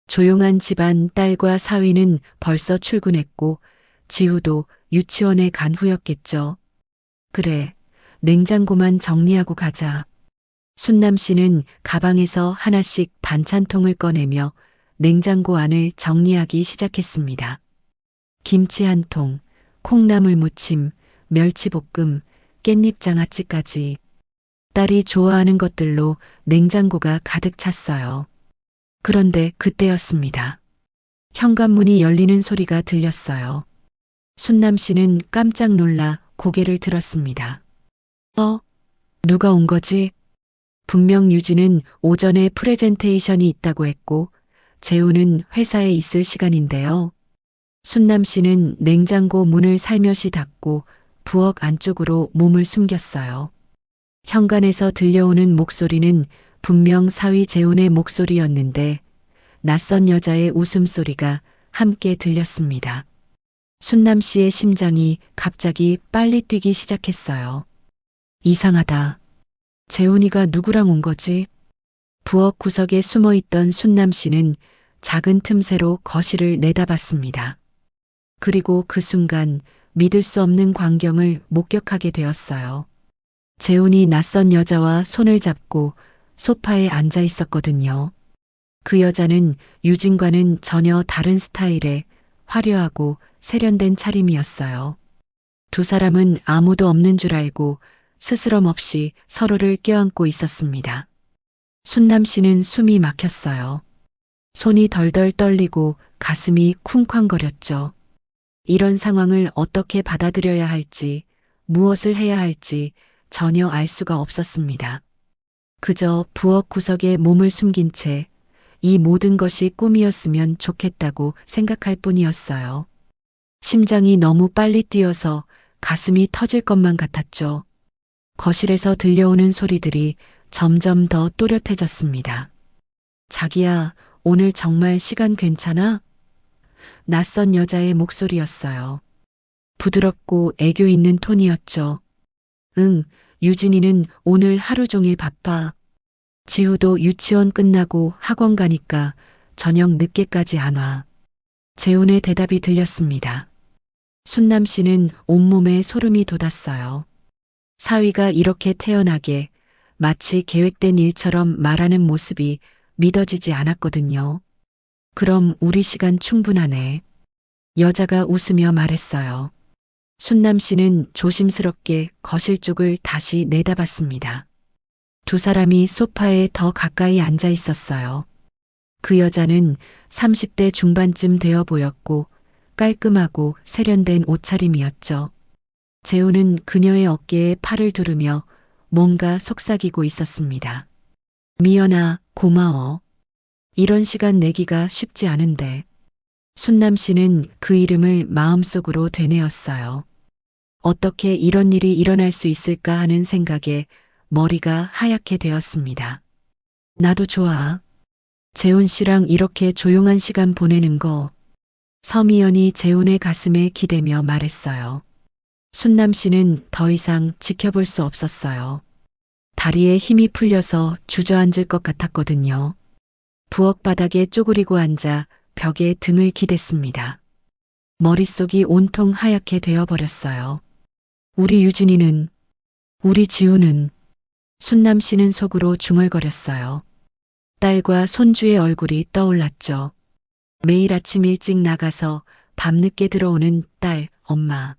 조용한 집안 딸과 사위는 벌써 출근했고 지우도 유치원에 간 후였겠죠. 그래, 냉장고만 정리하고 가자. 순남 씨는 가방에서 하나씩 반찬통을 꺼내며 냉장고 안을 정리하기 시작했습니다. 김치 한 통, 콩나물 무침, 멸치볶음, 깻잎 장아찌까지. 딸이 좋아하는 것들로 냉장고가 가득 찼어요. 그런데 그때였습니다. 현관문이 열리는 소리가 들렸어요. 순남 씨는 깜짝 놀라 고개를 들었습니다. 누가 온 거지? 분명 유진은 오전에 프레젠테이션이 있다고 했고 재우는 회사에 있을 시간인데요. 순남 씨는 냉장고 문을 살며시 닫고 부엌 안쪽으로 몸을 숨겼어요. 현관에서 들려오는 목소리는 분명 사위 재훈의 목소리였는데 낯선 여자의 웃음소리가 함께 들렸습니다. 순남 씨의 심장이 갑자기 빨리 뛰기 시작했어요. 이상하다. 재훈이가 누구랑 온 거지? 부엌 구석에 숨어 있던 순남 씨는 작은 틈새로 거실을 내다봤습니다. 그리고 그 순간 믿을 수 없는 광경을 목격하게 되었어요. 재훈이 낯선 여자와 손을 잡고 소파에 앉아 있었거든요. 그 여자는 유진과는 전혀 다른 스타일의 화려하고 세련된 차림이었어요. 두 사람은 아무도 없는 줄 알고 스스럼 없이 서로를 껴안고 있었습니다. 순남 씨는 숨이 막혔어요. 손이 덜덜 떨리고 가슴이 쿵쾅거렸죠. 이런 상황을 어떻게 받아들여야 할지, 무엇을 해야 할지 전혀 알 수가 없었습니다. 그저 부엌 구석에 몸을 숨긴 채 이 모든 것이 꿈이었으면 좋겠다고 생각할 뿐이었어요. 심장이 너무 빨리 뛰어서 가슴이 터질 것만 같았죠. 거실에서 들려오는 소리들이 점점 더 또렷해졌습니다. 자기야, 오늘 정말 시간 괜찮아? 낯선 여자의 목소리였어요. 부드럽고 애교 있는 톤이었죠. 응, 유진이는 오늘 하루 종일 바빠. 지우도 유치원 끝나고 학원 가니까 저녁 늦게까지 안 와. 재훈의 대답이 들렸습니다. 순남 씨는 온몸에 소름이 돋았어요. 사위가 이렇게 태연하게 마치 계획된 일처럼 말하는 모습이 믿어지지 않았거든요. 그럼 우리 시간 충분하네. 여자가 웃으며 말했어요. 순남 씨는 조심스럽게 거실 쪽을 다시 내다봤습니다. 두 사람이 소파에 더 가까이 앉아 있었어요. 그 여자는 30대 중반쯤 되어 보였고 깔끔하고 세련된 옷차림이었죠. 재훈은 그녀의 어깨에 팔을 두르며 뭔가 속삭이고 있었습니다. 미연아, 고마워. 이런 시간 내기가 쉽지 않은데. 순남 씨는 그 이름을 마음속으로 되뇌었어요. 어떻게 이런 일이 일어날 수 있을까 하는 생각에 머리가 하얗게 되었습니다. 나도 좋아. 재훈 씨랑 이렇게 조용한 시간 보내는 거. 서미연이 재훈의 가슴에 기대며 말했어요. 순남 씨는 더 이상 지켜볼 수 없었어요. 다리에 힘이 풀려서 주저앉을 것 같았거든요. 부엌 바닥에 쪼그리고 앉아 벽에 등을 기댔습니다. 머릿속이 온통 하얗게 되어버렸어요. 우리 유진이는, 우리 지우는, 순남 씨는 속으로 중얼거렸어요. 딸과 손주의 얼굴이 떠올랐죠. 매일 아침 일찍 나가서 밤늦게 들어오는 딸, 엄마.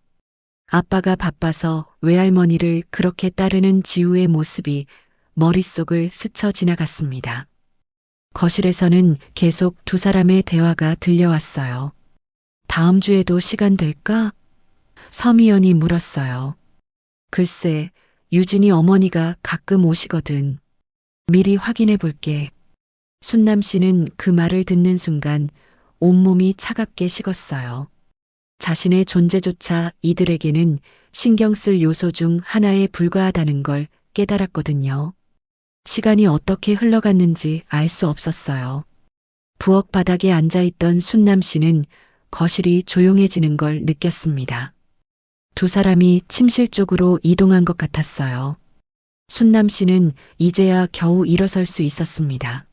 아빠가 바빠서 외할머니를 그렇게 따르는 지우의 모습이 머릿속을 스쳐 지나갔습니다. 거실에서는 계속 두 사람의 대화가 들려왔어요. 다음 주에도 시간 될까? 서미연이 물었어요. 글쎄, 유진이 어머니가 가끔 오시거든. 미리 확인해 볼게. 순남 씨는 그 말을 듣는 순간 온몸이 차갑게 식었어요. 자신의 존재조차 이들에게는 신경 쓸 요소 중 하나에 불과하다는 걸 깨달았거든요. 시간이 어떻게 흘러갔는지 알 수 없었어요. 부엌 바닥에 앉아있던 순남 씨는 거실이 조용해지는 걸 느꼈습니다. 두 사람이 침실 쪽으로 이동한 것 같았어요. 순남 씨는 이제야 겨우 일어설 수 있었습니다.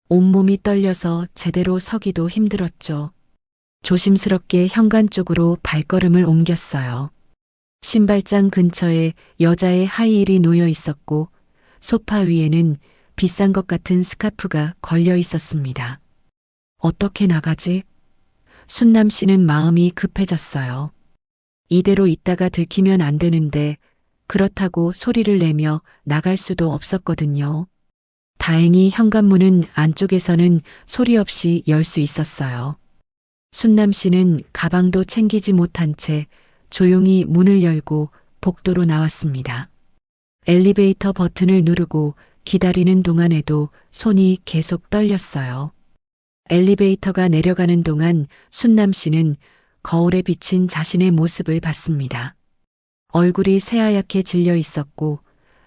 온몸이 떨려서 제대로 서기도 힘들었죠. 조심스럽게 현관 쪽으로 발걸음을 옮겼어요. 신발장 근처에 여자의 하이힐이 놓여 있었고 소파 위에는 비싼 것 같은 스카프가 걸려 있었습니다. 어떻게 나가지? 순남 씨는 마음이 급해졌어요. 이대로 있다가 들키면 안 되는데 그렇다고 소리를 내며 나갈 수도 없었거든요. 다행히 현관문은 안쪽에서는 소리 없이 열 수 있었어요. 순남 씨는 가방도 챙기지 못한 채 조용히 문을 열고 복도로 나왔습니다. 엘리베이터 버튼을 누르고 기다리는 동안에도 손이 계속 떨렸어요. 엘리베이터가 내려가는 동안 순남 씨는 거울에 비친 자신의 모습을 봤습니다. 얼굴이 새하얗게 질려 있었고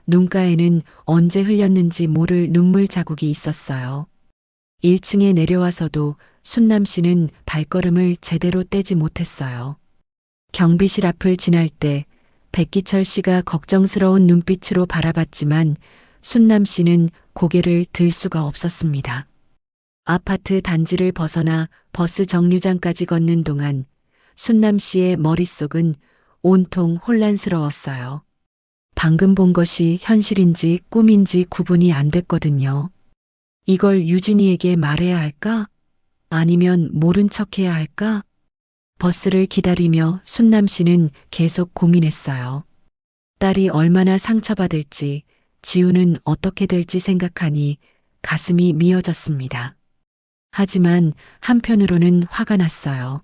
눈가에는 언제 흘렸는지 모를 눈물 자국이 있었어요. 1층에 내려와서도 순남 씨는 발걸음을 제대로 떼지 못했어요. 경비실 앞을 지날 때 백기철 씨가 걱정스러운 눈빛으로 바라봤지만 순남 씨는 고개를 들 수가 없었습니다. 아파트 단지를 벗어나 버스 정류장까지 걷는 동안 순남 씨의 머릿속은 온통 혼란스러웠어요. 방금 본 것이 현실인지 꿈인지 구분이 안 됐거든요. 이걸 유진이에게 말해야 할까? 아니면 모른 척해야 할까? 버스를 기다리며 순남 씨는 계속 고민했어요. 딸이 얼마나 상처받을지, 지우는 어떻게 될지 생각하니 가슴이 미어졌습니다. 하지만 한편으로는 화가 났어요.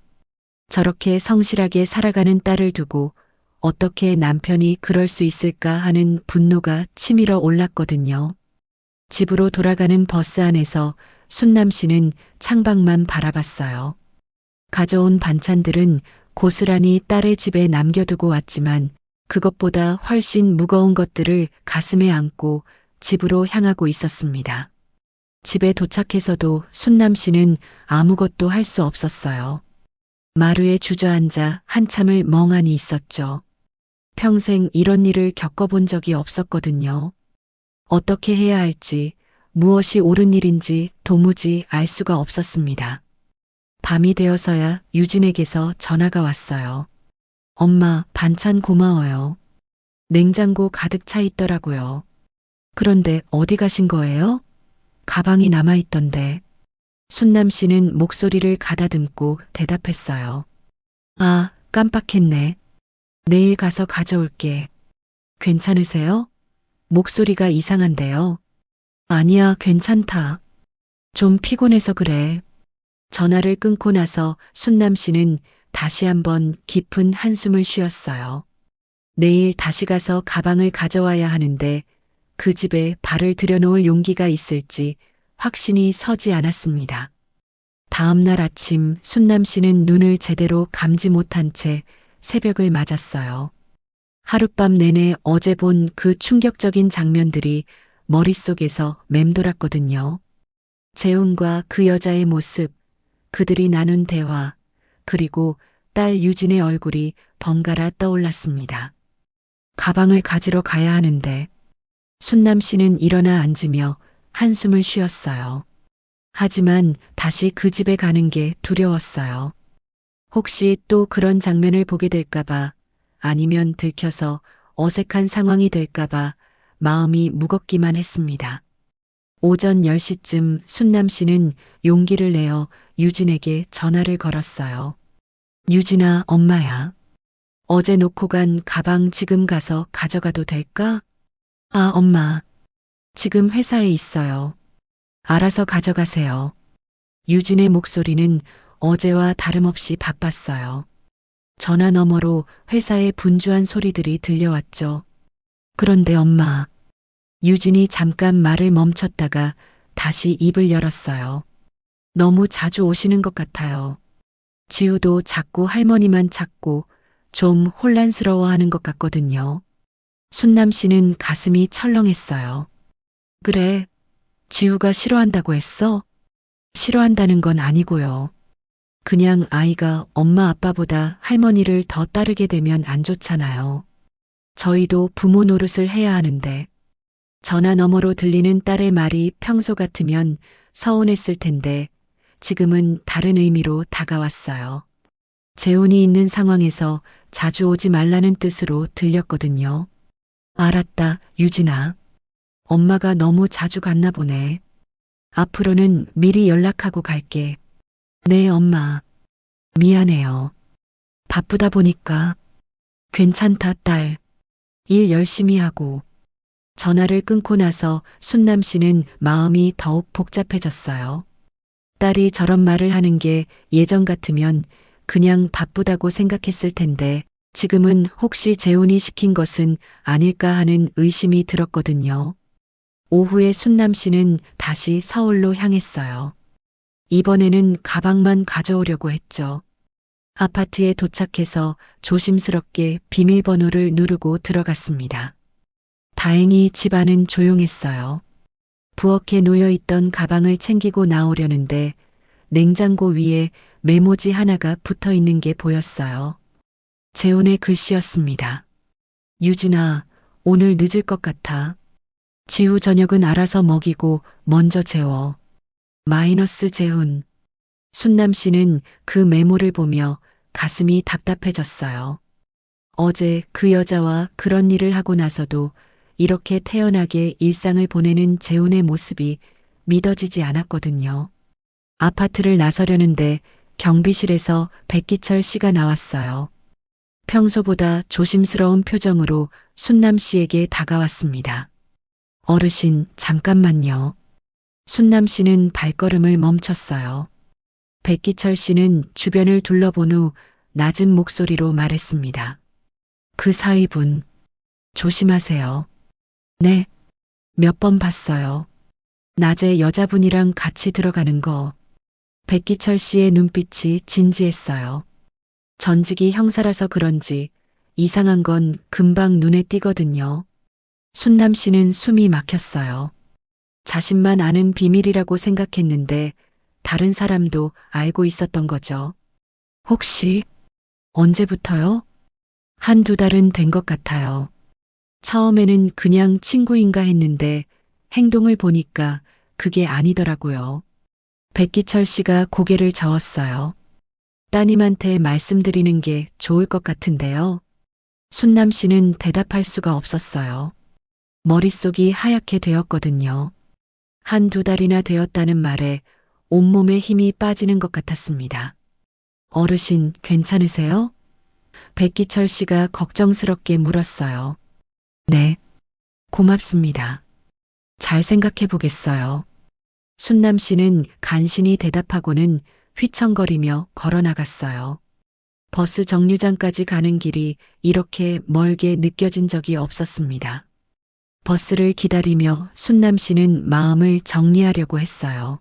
저렇게 성실하게 살아가는 딸을 두고 어떻게 남편이 그럴 수 있을까 하는 분노가 치밀어 올랐거든요. 집으로 돌아가는 버스 안에서 순남 씨는 창밖만 바라봤어요. 가져온 반찬들은 고스란히 딸의 집에 남겨두고 왔지만 그것보다 훨씬 무거운 것들을 가슴에 안고 집으로 향하고 있었습니다. 집에 도착해서도 순남 씨는 아무것도 할 수 없었어요. 마루에 주저앉아 한참을 멍하니 있었죠. 평생 이런 일을 겪어본 적이 없었거든요. 어떻게 해야 할지, 무엇이 옳은 일인지 도무지 알 수가 없었습니다. 밤이 되어서야 유진에게서 전화가 왔어요. 엄마, 반찬 고마워요. 냉장고 가득 차 있더라고요. 그런데 어디 가신 거예요? 가방이 남아있던데. 순남 씨는 목소리를 가다듬고 대답했어요. 아, 깜빡했네. 내일 가서 가져올게. 괜찮으세요? 목소리가 이상한데요. 아니야, 괜찮다. 좀 피곤해서 그래. 전화를 끊고 나서 순남 씨는 다시 한번 깊은 한숨을 쉬었어요. 내일 다시 가서 가방을 가져와야 하는데 그 집에 발을 들여놓을 용기가 있을지 확신이 서지 않았습니다. 다음 날 아침 순남 씨는 눈을 제대로 감지 못한 채 새벽을 맞았어요. 하룻밤 내내 어제 본 그 충격적인 장면들이 머릿속에서 맴돌았거든요. 재훈과 그 여자의 모습, 그들이 나눈 대화, 그리고 딸 유진의 얼굴이 번갈아 떠올랐습니다. 가방을 가지러 가야 하는데 순남 씨는 일어나 앉으며 한숨을 쉬었어요. 하지만 다시 그 집에 가는 게 두려웠어요. 혹시 또 그런 장면을 보게 될까봐, 아니면 들켜서 어색한 상황이 될까봐 마음이 무겁기만 했습니다. 오전 10시쯤 순남 씨는 용기를 내어 유진에게 전화를 걸었어요. 유진아, 엄마야. 어제 놓고 간 가방 지금 가서 가져가도 될까? 아, 엄마. 지금 회사에 있어요. 알아서 가져가세요. 유진의 목소리는 어제와 다름없이 바빴어요. 전화 너머로 회사의 분주한 소리들이 들려왔죠. 그런데 엄마. 유진이 잠깐 말을 멈췄다가 다시 입을 열었어요. 너무 자주 오시는 것 같아요. 지우도 자꾸 할머니만 찾고 좀 혼란스러워하는 것 같거든요. 순남 씨는 가슴이 철렁했어요. 그래, 지우가 싫어한다고 했어? 싫어한다는 건 아니고요. 그냥 아이가 엄마 아빠보다 할머니를 더 따르게 되면 안 좋잖아요. 저희도 부모 노릇을 해야 하는데. 전화 너머로 들리는 딸의 말이 평소 같으면 서운했을 텐데 지금은 다른 의미로 다가왔어요. 재훈이 있는 상황에서 자주 오지 말라는 뜻으로 들렸거든요. 알았다, 유진아. 엄마가 너무 자주 갔나 보네. 앞으로는 미리 연락하고 갈게. 네, 엄마. 미안해요. 바쁘다 보니까. 괜찮다, 딸. 일 열심히 하고. 전화를 끊고 나서 순남 씨는 마음이 더욱 복잡해졌어요. 딸이 저런 말을 하는 게 예전 같으면 그냥 바쁘다고 생각했을 텐데 지금은 혹시 재훈이 시킨 것은 아닐까 하는 의심이 들었거든요. 오후에 순남 씨는 다시 서울로 향했어요. 이번에는 가방만 가져오려고 했죠. 아파트에 도착해서 조심스럽게 비밀번호를 누르고 들어갔습니다. 다행히 집안은 조용했어요. 부엌에 놓여있던 가방을 챙기고 나오려는데 냉장고 위에 메모지 하나가 붙어 있는 게 보였어요. 재훈의 글씨였습니다. 유진아, 오늘 늦을 것 같아. 지우 저녁은 알아서 먹이고 먼저 재워. 마이너스 재훈. 순남 씨는 그 메모를 보며 가슴이 답답해졌어요. 어제 그 여자와 그런 일을 하고 나서도 이렇게 태연하게 일상을 보내는 재훈의 모습이 믿어지지 않았거든요. 아파트를 나서려는데 경비실에서 백기철 씨가 나왔어요. 평소보다 조심스러운 표정으로 순남 씨에게 다가왔습니다. 어르신, 잠깐만요. 순남 씨는 발걸음을 멈췄어요. 백기철 씨는 주변을 둘러본 후 낮은 목소리로 말했습니다. 그 사위분, 조심하세요. 네, 몇 번 봤어요. 낮에 여자분이랑 같이 들어가는 거. 백기철 씨의 눈빛이 진지했어요. 전직이 형사라서 그런지 이상한 건 금방 눈에 띄거든요. 순남 씨는 숨이 막혔어요. 자신만 아는 비밀이라고 생각했는데 다른 사람도 알고 있었던 거죠. 혹시 언제부터요? 한두 달은 된 것 같아요. 처음에는 그냥 친구인가 했는데 행동을 보니까 그게 아니더라고요. 백기철 씨가 고개를 저었어요. 따님한테 말씀드리는 게 좋을 것 같은데요. 순남 씨는 대답할 수가 없었어요. 머릿속이 하얗게 되었거든요. 한두 달이나 되었다는 말에 온몸에 힘이 빠지는 것 같았습니다. 어르신, 괜찮으세요? 백기철 씨가 걱정스럽게 물었어요. 네, 고맙습니다. 잘 생각해 보겠어요. 순남 씨는 간신히 대답하고는 휘청거리며 걸어 나갔어요. 버스 정류장까지 가는 길이 이렇게 멀게 느껴진 적이 없었습니다. 버스를 기다리며 순남 씨는 마음을 정리하려고 했어요.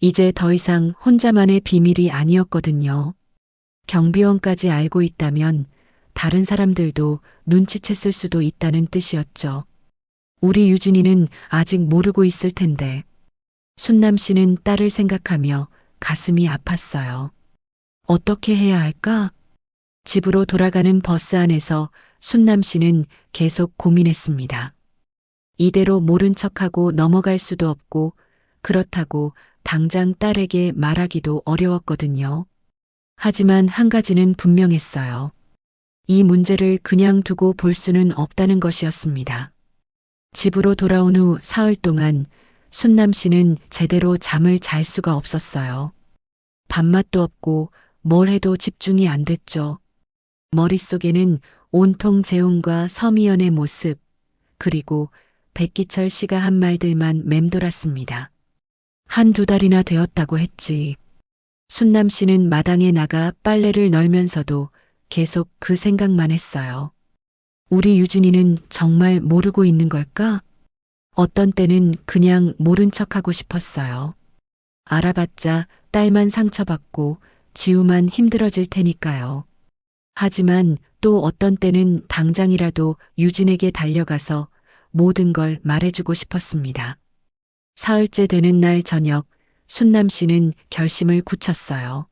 이제 더 이상 혼자만의 비밀이 아니었거든요. 경비원까지 알고 있다면 다른 사람들도 눈치챘을 수도 있다는 뜻이었죠. 우리 유진이는 아직 모르고 있을 텐데. 순남 씨는 딸을 생각하며 가슴이 아팠어요. 어떻게 해야 할까? 집으로 돌아가는 버스 안에서 순남 씨는 계속 고민했습니다. 이대로 모른 척하고 넘어갈 수도 없고 그렇다고 당장 딸에게 말하기도 어려웠거든요. 하지만 한 가지는 분명했어요. 이 문제를 그냥 두고 볼 수는 없다는 것이었습니다. 집으로 돌아온 후 사흘 동안 순남 씨는 제대로 잠을 잘 수가 없었어요. 밥맛도 없고 뭘 해도 집중이 안 됐죠. 머릿속에는 온통 재훈과 서미연의 모습, 그리고 백기철 씨가 한 말들만 맴돌았습니다. 한두 달이나 되었다고 했지. 순남 씨는 마당에 나가 빨래를 널면서도 계속 그 생각만 했어요. 우리 유진이는 정말 모르고 있는 걸까? 어떤 때는 그냥 모른 척하고 싶었어요. 알아봤자 딸만 상처받고 지우만 힘들어질 테니까요. 하지만 또 어떤 때는 당장이라도 유진에게 달려가서 모든 걸 말해주고 싶었습니다. 사흘째 되는 날 저녁, 순남 씨는 결심을 굳혔어요.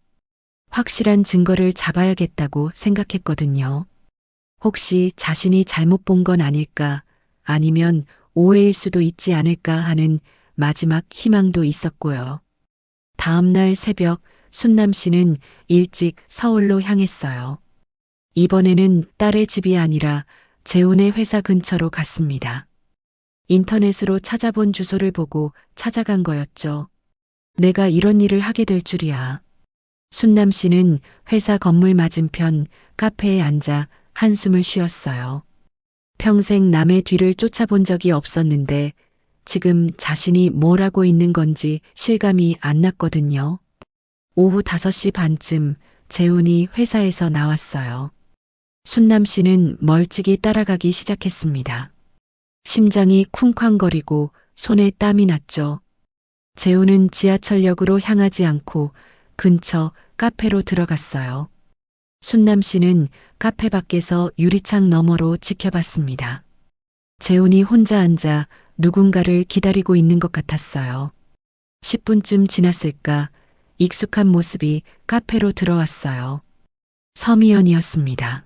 확실한 증거를 잡아야겠다고 생각했거든요. 혹시 자신이 잘못 본 건 아닐까, 아니면 오해일 수도 있지 않을까 하는 마지막 희망도 있었고요. 다음 날 새벽 순남 씨는 일찍 서울로 향했어요. 이번에는 딸의 집이 아니라 재훈의 회사 근처로 갔습니다. 인터넷으로 찾아본 주소를 보고 찾아간 거였죠. 내가 이런 일을 하게 될 줄이야. 순남 씨는 회사 건물 맞은편 카페에 앉아 한숨을 쉬었어요. 평생 남의 뒤를 쫓아본 적이 없었는데 지금 자신이 뭘 하고 있는 건지 실감이 안 났거든요. 오후 5시 반쯤 재훈이 회사에서 나왔어요. 순남 씨는 멀찍이 따라가기 시작했습니다. 심장이 쿵쾅거리고 손에 땀이 났죠. 재훈은 지하철역으로 향하지 않고 근처 카페로 들어갔어요. 순남 씨는 카페 밖에서 유리창 너머로 지켜봤습니다. 재훈이 혼자 앉아 누군가를 기다리고 있는 것 같았어요. 10분쯤 지났을까 익숙한 모습이 카페로 들어왔어요. 서미연이었습니다.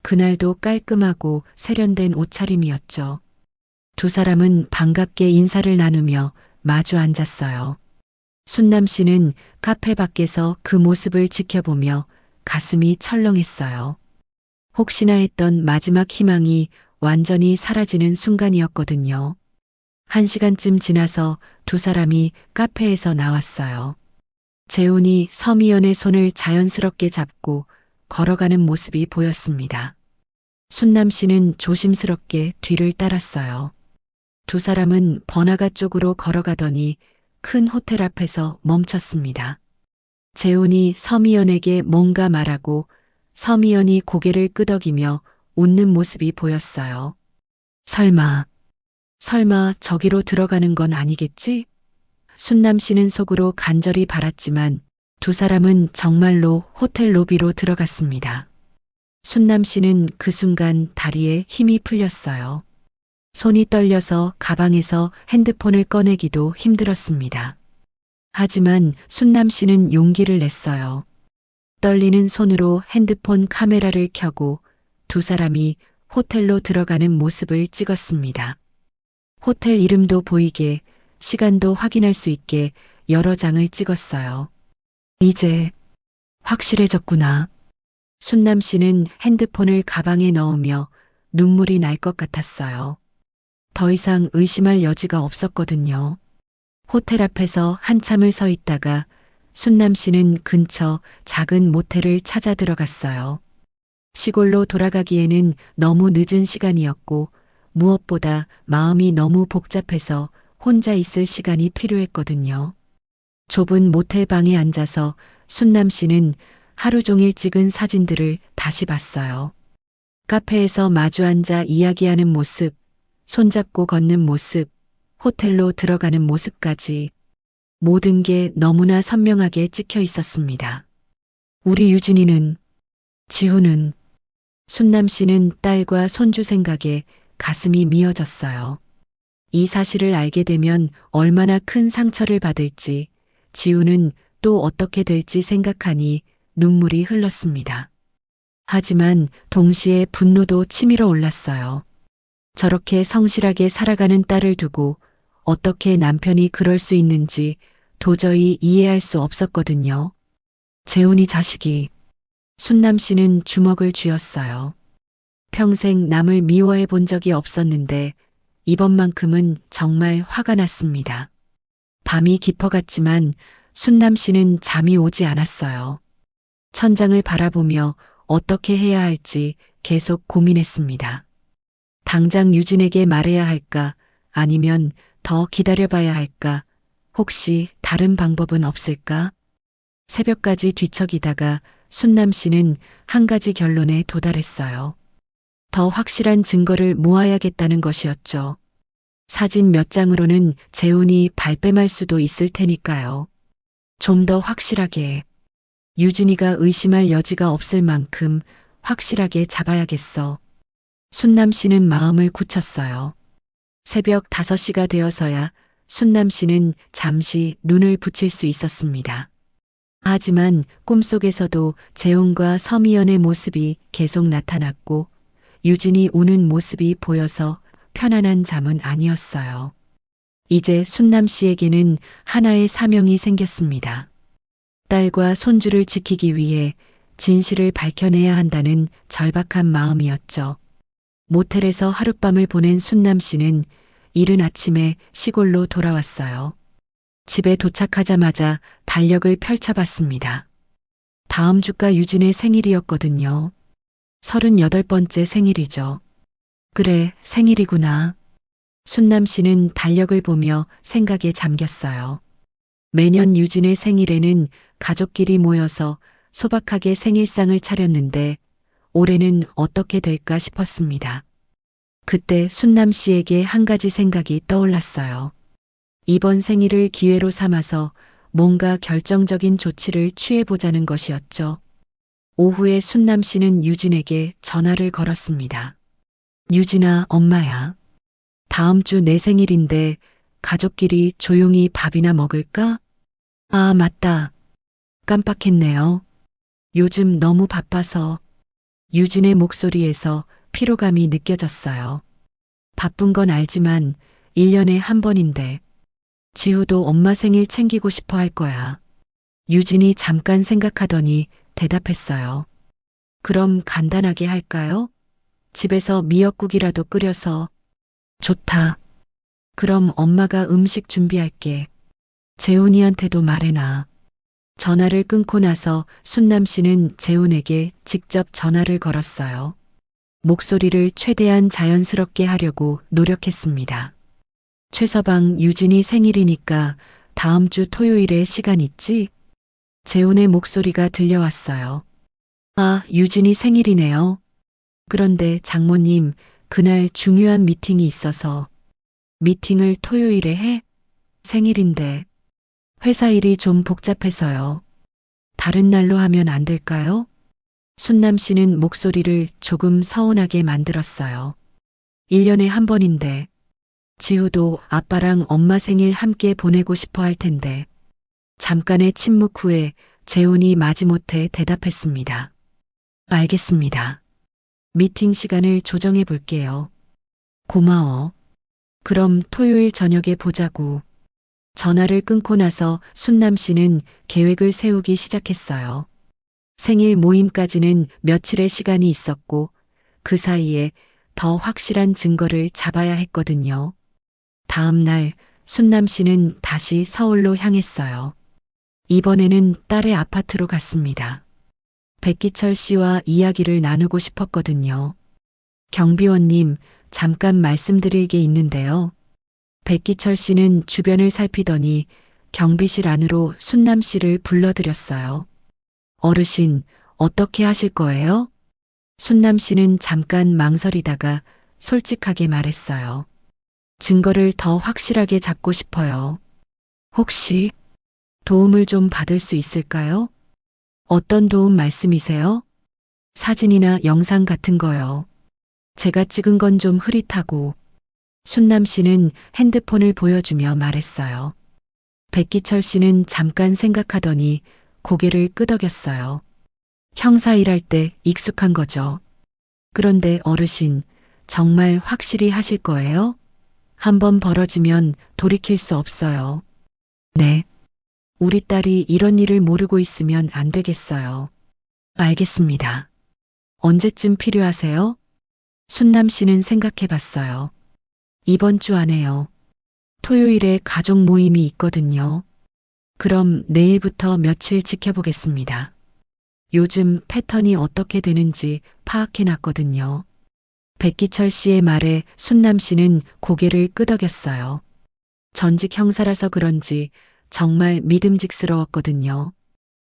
그날도 깔끔하고 세련된 옷차림이었죠. 두 사람은 반갑게 인사를 나누며 마주 앉았어요. 순남 씨는 카페 밖에서 그 모습을 지켜보며 가슴이 철렁했어요. 혹시나 했던 마지막 희망이 완전히 사라지는 순간이었거든요. 1시간쯤 지나서 두 사람이 카페에서 나왔어요. 재훈이 서미연의 손을 자연스럽게 잡고 걸어가는 모습이 보였습니다. 순남 씨는 조심스럽게 뒤를 따랐어요. 두 사람은 번화가 쪽으로 걸어가더니 큰 호텔 앞에서 멈췄습니다. 재훈이 서미연에게 뭔가 말하고 서미연이 고개를 끄덕이며 웃는 모습이 보였어요. 설마 저기로 들어가는 건 아니겠지? 순남 씨는 속으로 간절히 바랐지만 두 사람은 정말로 호텔 로비로 들어갔습니다. 순남 씨는 그 순간 다리에 힘이 풀렸어요. 손이 떨려서 가방에서 핸드폰을 꺼내기도 힘들었습니다. 하지만 순남 씨는 용기를 냈어요. 떨리는 손으로 핸드폰 카메라를 켜고 두 사람이 호텔로 들어가는 모습을 찍었습니다. 호텔 이름도 보이게, 시간도 확인할 수 있게 여러 장을 찍었어요. 이제 확실해졌구나. 순남 씨는 핸드폰을 가방에 넣으며 눈물이 날 것 같았어요. 더 이상 의심할 여지가 없었거든요. 호텔 앞에서 한참을 서 있다가 순남 씨는 근처 작은 모텔을 찾아 들어갔어요. 시골로 돌아가기에는 너무 늦은 시간이었고 무엇보다 마음이 너무 복잡해서 혼자 있을 시간이 필요했거든요. 좁은 모텔 방에 앉아서 순남 씨는 하루 종일 찍은 사진들을 다시 봤어요. 카페에서 마주 앉아 이야기하는 모습, 손잡고 걷는 모습, 호텔로 들어가는 모습까지 모든 게 너무나 선명하게 찍혀 있었습니다. 우리 유진이는, 지훈은, 순남 씨는 딸과 손주 생각에 가슴이 미어졌어요. 이 사실을 알게 되면 얼마나 큰 상처를 받을지, 지훈은 또 어떻게 될지 생각하니 눈물이 흘렀습니다. 하지만 동시에 분노도 치밀어 올랐어요. 저렇게 성실하게 살아가는 딸을 두고 어떻게 남편이 그럴 수 있는지 도저히 이해할 수 없었거든요. 재훈이 자식이. 순남 씨는 주먹을 쥐었어요. 평생 남을 미워해 본 적이 없었는데 이번만큼은 정말 화가 났습니다. 밤이 깊어갔지만 순남 씨는 잠이 오지 않았어요. 천장을 바라보며 어떻게 해야 할지 계속 고민했습니다. 당장 유진에게 말해야 할까? 아니면 더 기다려봐야 할까? 혹시 다른 방법은 없을까? 새벽까지 뒤척이다가 순남 씨는 한 가지 결론에 도달했어요. 더 확실한 증거를 모아야겠다는 것이었죠. 사진 몇 장으로는 재훈이 발뺌할 수도 있을 테니까요. 좀 더 확실하게. 유진이가 의심할 여지가 없을 만큼 확실하게 잡아야겠어. 순남 씨는 마음을 굳혔어요. 새벽 5시가 되어서야 순남 씨는 잠시 눈을 붙일 수 있었습니다. 하지만 꿈속에서도 재훈과 서미연의 모습이 계속 나타났고 유진이 우는 모습이 보여서 편안한 잠은 아니었어요. 이제 순남 씨에게는 하나의 사명이 생겼습니다. 딸과 손주를 지키기 위해 진실을 밝혀내야 한다는 절박한 마음이었죠. 모텔에서 하룻밤을 보낸 순남 씨는 이른 아침에 시골로 돌아왔어요. 집에 도착하자마자 달력을 펼쳐봤습니다. 다음 주가 유진의 생일이었거든요. 38번째 생일이죠. 그래, 생일이구나. 순남 씨는 달력을 보며 생각에 잠겼어요. 매년 유진의 생일에는 가족끼리 모여서 소박하게 생일상을 차렸는데 올해는 어떻게 될까 싶었습니다. 그때 순남 씨에게 한 가지 생각이 떠올랐어요. 이번 생일을 기회로 삼아서 뭔가 결정적인 조치를 취해보자는 것이었죠. 오후에 순남 씨는 유진에게 전화를 걸었습니다. 유진아, 엄마야. 다음 주 내 생일인데 가족끼리 조용히 밥이나 먹을까? 아, 맞다. 깜빡했네요. 요즘 너무 바빠서. 유진의 목소리에서 피로감이 느껴졌어요. 바쁜 건 알지만 1년에 한 번인데 지우도 엄마 생일 챙기고 싶어 할 거야. 유진이 잠깐 생각하더니 대답했어요. 그럼 간단하게 할까요? 집에서 미역국이라도 끓여서. 좋다. 그럼 엄마가 음식 준비할게. 재훈이한테도 말해놔. 전화를 끊고 나서 순남 씨는 재훈에게 직접 전화를 걸었어요. 목소리를 최대한 자연스럽게 하려고 노력했습니다. 최서방, 유진이 생일이니까 다음 주 토요일에 시간 있지? 재훈의 목소리가 들려왔어요. 아, 유진이 생일이네요. 그런데 장모님, 그날 중요한 미팅이 있어서. 미팅을 토요일에 해? 생일인데. 회사 일이 좀 복잡해서요. 다른 날로 하면 안 될까요? 순남 씨는 목소리를 조금 서운하게 만들었어요. 1년에 한 번인데. 지우도 아빠랑 엄마 생일 함께 보내고 싶어 할 텐데. 잠깐의 침묵 후에 재훈이 마지못해 대답했습니다. 알겠습니다. 미팅 시간을 조정해 볼게요. 고마워. 그럼 토요일 저녁에 보자고. 전화를 끊고 나서 순남 씨는 계획을 세우기 시작했어요. 생일 모임까지는 며칠의 시간이 있었고 그 사이에 더 확실한 증거를 잡아야 했거든요. 다음 날 순남 씨는 다시 서울로 향했어요. 이번에는 딸의 아파트로 갔습니다. 백기철 씨와 이야기를 나누고 싶었거든요. 경비원님, 잠깐 말씀드릴 게 있는데요. 백기철 씨는 주변을 살피더니 경비실 안으로 순남 씨를 불러들였어요. 어르신, 어떻게 하실 거예요? 순남 씨는 잠깐 망설이다가 솔직하게 말했어요. 증거를 더 확실하게 잡고 싶어요. 혹시 도움을 좀 받을 수 있을까요? 어떤 도움 말씀이세요? 사진이나 영상 같은 거요. 제가 찍은 건 좀 흐릿하고. 순남 씨는 핸드폰을 보여주며 말했어요. 백기철 씨는 잠깐 생각하더니 고개를 끄덕였어요. 형사 일할 때 익숙한 거죠. 그런데 어르신, 정말 확실히 하실 거예요? 한번 벌어지면 돌이킬 수 없어요. 네. 우리 딸이 이런 일을 모르고 있으면 안 되겠어요. 알겠습니다. 언제쯤 필요하세요? 순남 씨는 생각해 봤어요. 이번 주 안에요. 토요일에 가족 모임이 있거든요. 그럼 내일부터 며칠 지켜보겠습니다. 요즘 패턴이 어떻게 되는지 파악해 놨거든요. 백기철 씨의 말에 순남 씨는 고개를 끄덕였어요. 전직 형사라서 그런지 정말 믿음직스러웠거든요.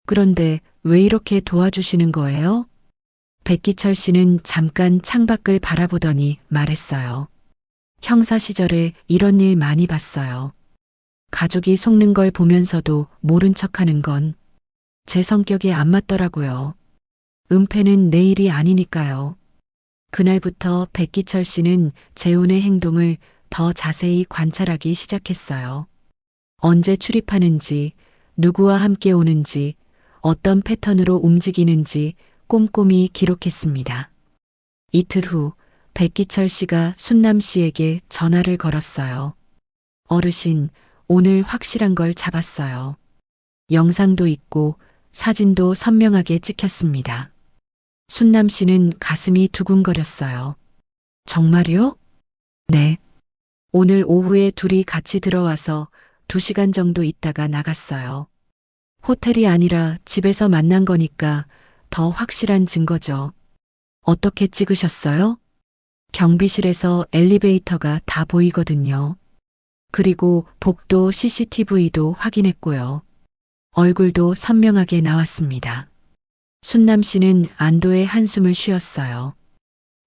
그런데 왜 이렇게 도와주시는 거예요? 백기철 씨는 잠깐 창밖을 바라보더니 말했어요. 형사 시절에 이런 일 많이 봤어요. 가족이 속는 걸 보면서도 모른 척하는 건 제 성격에 안 맞더라고요. 은폐는 내 일이 아니니까요. 그날부터 백기철 씨는 재훈의 행동을 더 자세히 관찰하기 시작했어요. 언제 출입하는지, 누구와 함께 오는지, 어떤 패턴으로 움직이는지 꼼꼼히 기록했습니다. 이틀 후 백기철 씨가 순남 씨에게 전화를 걸었어요. 어르신, 오늘 확실한 걸 잡았어요. 영상도 있고 사진도 선명하게 찍혔습니다. 순남 씨는 가슴이 두근거렸어요. 정말요? 네. 오늘 오후에 둘이 같이 들어와서 2시간 정도 있다가 나갔어요. 호텔이 아니라 집에서 만난 거니까 더 확실한 증거죠. 어떻게 찍으셨어요? 경비실에서 엘리베이터가 다 보이거든요. 그리고 복도 CCTV도 확인했고요. 얼굴도 선명하게 나왔습니다. 순남 씨는 안도의 한숨을 쉬었어요.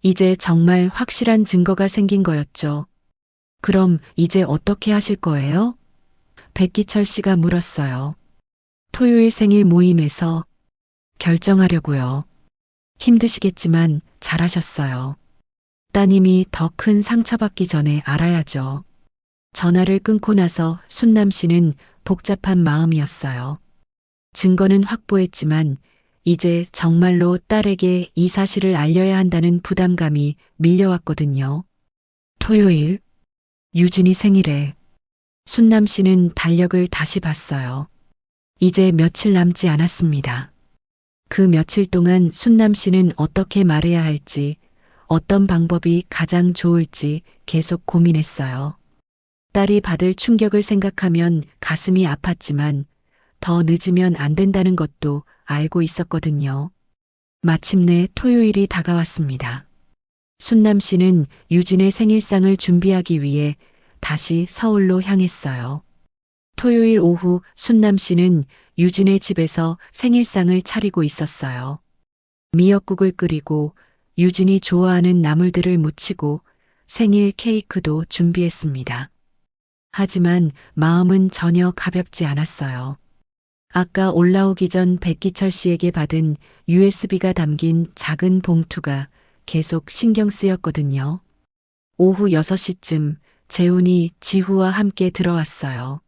이제 정말 확실한 증거가 생긴 거였죠. 그럼 이제 어떻게 하실 거예요? 백기철 씨가 물었어요. 토요일 생일 모임에서 결정하려고요. 힘드시겠지만 잘하셨어요. 따님이 더 큰 상처받기 전에 알아야죠. 전화를 끊고 나서 순남 씨는 복잡한 마음이었어요. 증거는 확보했지만 이제 정말로 딸에게 이 사실을 알려야 한다는 부담감이 밀려왔거든요. 토요일, 유진이 생일에 순남 씨는 달력을 다시 봤어요. 이제 며칠 남지 않았습니다. 그 며칠 동안 순남 씨는 어떻게 말해야 할지, 어떤 방법이 가장 좋을지 계속 고민했어요. 딸이 받을 충격을 생각하면 가슴이 아팠지만 더 늦으면 안 된다는 것도 알고 있었거든요. 마침내 토요일이 다가왔습니다. 순남 씨는 유진의 생일상을 준비하기 위해 다시 서울로 향했어요. 토요일 오후 순남 씨는 유진의 집에서 생일상을 차리고 있었어요. 미역국을 끓이고 유진이 좋아하는 나물들을 무치고 생일 케이크도 준비했습니다. 하지만 마음은 전혀 가볍지 않았어요. 아까 올라오기 전 백기철 씨에게 받은 USB가 담긴 작은 봉투가 계속 신경 쓰였거든요. 오후 6시쯤 재훈이 지후와 함께 들어왔어요.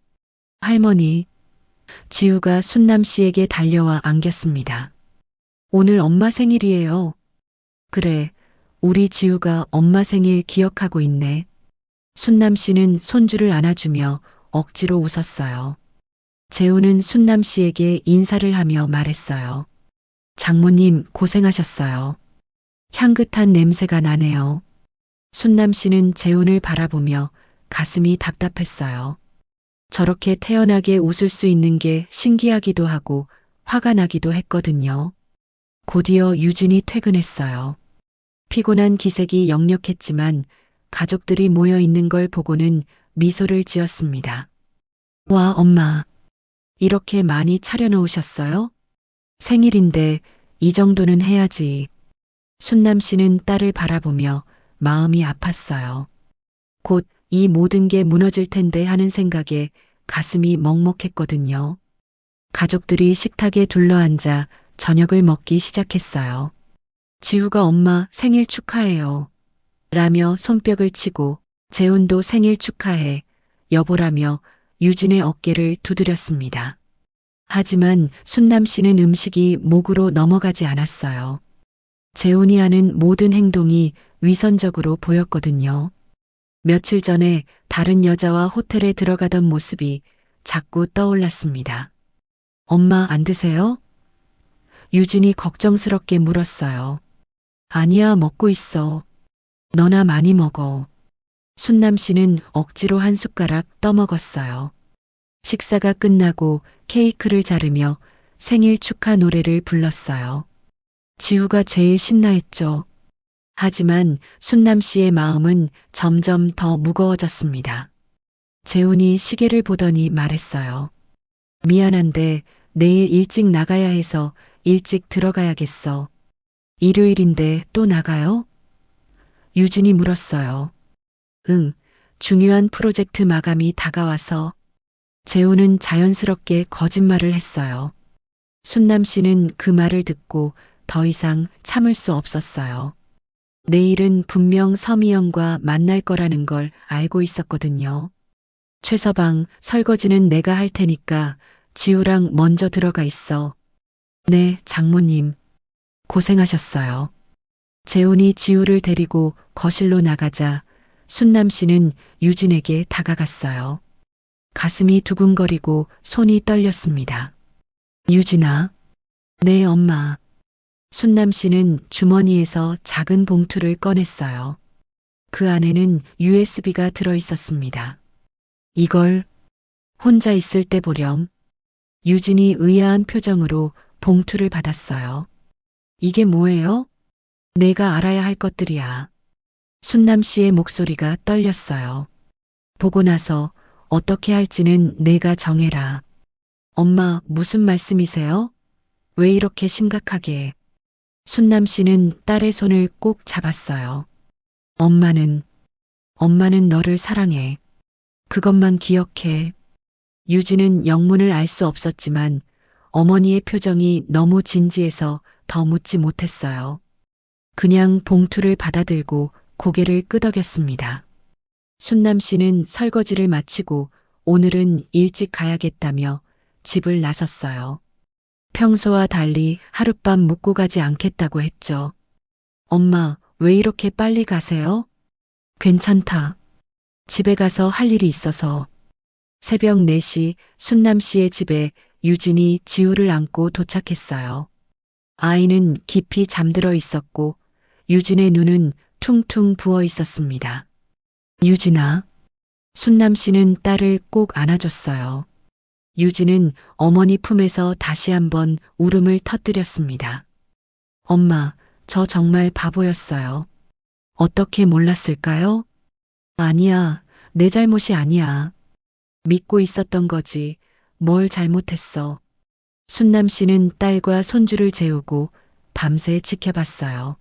할머니, 지우가 순남 씨에게 달려와 안겼습니다. 오늘 엄마 생일이에요. 그래, 우리 지우가 엄마 생일 기억하고 있네. 순남 씨는 손주를 안아주며 억지로 웃었어요. 재우는 순남 씨에게 인사를 하며 말했어요. 장모님 고생하셨어요. 향긋한 냄새가 나네요. 순남 씨는 재훈을 바라보며 가슴이 답답했어요. 저렇게 태연하게 웃을 수 있는 게 신기하기도 하고 화가 나기도 했거든요. 곧이어 유진이 퇴근했어요. 피곤한 기색이 역력했지만 가족들이 모여 있는 걸 보고는 미소를 지었습니다. 와, 엄마. 이렇게 많이 차려놓으셨어요? 생일인데 이 정도는 해야지. 순남 씨는 딸을 바라보며 마음이 아팠어요. 곧 이 모든 게 무너질 텐데 하는 생각에 가슴이 먹먹했거든요. 가족들이 식탁에 둘러앉아 저녁을 먹기 시작했어요. 지우가 엄마 생일 축하해요. 라며 손뼉을 치고 재훈도 생일 축하해. 여보라며 유진의 어깨를 두드렸습니다. 하지만 순남 씨는 음식이 목으로 넘어가지 않았어요. 재훈이 하는 모든 행동이 위선적으로 보였거든요. 며칠 전에 다른 여자와 호텔에 들어가던 모습이 자꾸 떠올랐습니다. 엄마 안 드세요? 유진이 걱정스럽게 물었어요. 아니야, 먹고 있어. 너나 많이 먹어. 순남 씨는 억지로 한 숟가락 떠먹었어요. 식사가 끝나고 케이크를 자르며 생일 축하 노래를 불렀어요. 지우가 제일 신나했죠. 하지만 순남 씨의 마음은 점점 더 무거워졌습니다. 재훈이 시계를 보더니 말했어요. 미안한데 내일 일찍 나가야 해서 일찍 들어가야겠어. 일요일인데 또 나가요? 유진이 물었어요. 응, 중요한 프로젝트 마감이 다가와서. 재훈은 자연스럽게 거짓말을 했어요. 순남 씨는 그 말을 듣고 더 이상 참을 수 없었어요. 내일은 분명 서미영과 만날 거라는 걸 알고 있었거든요. 최서방, 설거지는 내가 할 테니까 지우랑 먼저 들어가 있어. 네, 장모님. 고생하셨어요. 재훈이 지우를 데리고 거실로 나가자 순남 씨는 유진에게 다가갔어요. 가슴이 두근거리고 손이 떨렸습니다. 유진아. 네, 엄마. 순남 씨는 주머니에서 작은 봉투를 꺼냈어요. 그 안에는 USB가 들어 있었습니다. 이걸 혼자 있을 때 보렴. 유진이 의아한 표정으로 봉투를 받았어요. 이게 뭐예요? 내가 알아야 할 것들이야. 순남 씨의 목소리가 떨렸어요. 보고 나서 어떻게 할지는 내가 정해라. 엄마, 무슨 말씀이세요? 왜 이렇게 심각하게? 순남 씨는 딸의 손을 꼭 잡았어요. 엄마는 너를 사랑해. 그것만 기억해. 유진은 영문을 알 수 없었지만 어머니의 표정이 너무 진지해서 더 묻지 못했어요. 그냥 봉투를 받아들고 고개를 끄덕였습니다. 순남 씨는 설거지를 마치고 오늘은 일찍 가야겠다며 집을 나섰어요. 평소와 달리 하룻밤 묵고 가지 않겠다고 했죠. 엄마, 왜 이렇게 빨리 가세요? 괜찮다. 집에 가서 할 일이 있어서. 새벽 4시 순남 씨의 집에 유진이 지우를 안고 도착했어요. 아이는 깊이 잠들어 있었고 유진의 눈은 퉁퉁 부어 있었습니다. 유진아. 순남 씨는 딸을 꼭 안아줬어요. 유진은 어머니 품에서 다시 한번 울음을 터뜨렸습니다. 엄마, 저 정말 바보였어요. 어떻게 몰랐을까요? 아니야, 내 잘못이 아니야. 믿고 있었던 거지. 뭘 잘못했어. 순남 씨는 딸과 손주를 재우고 밤새 지켜봤어요.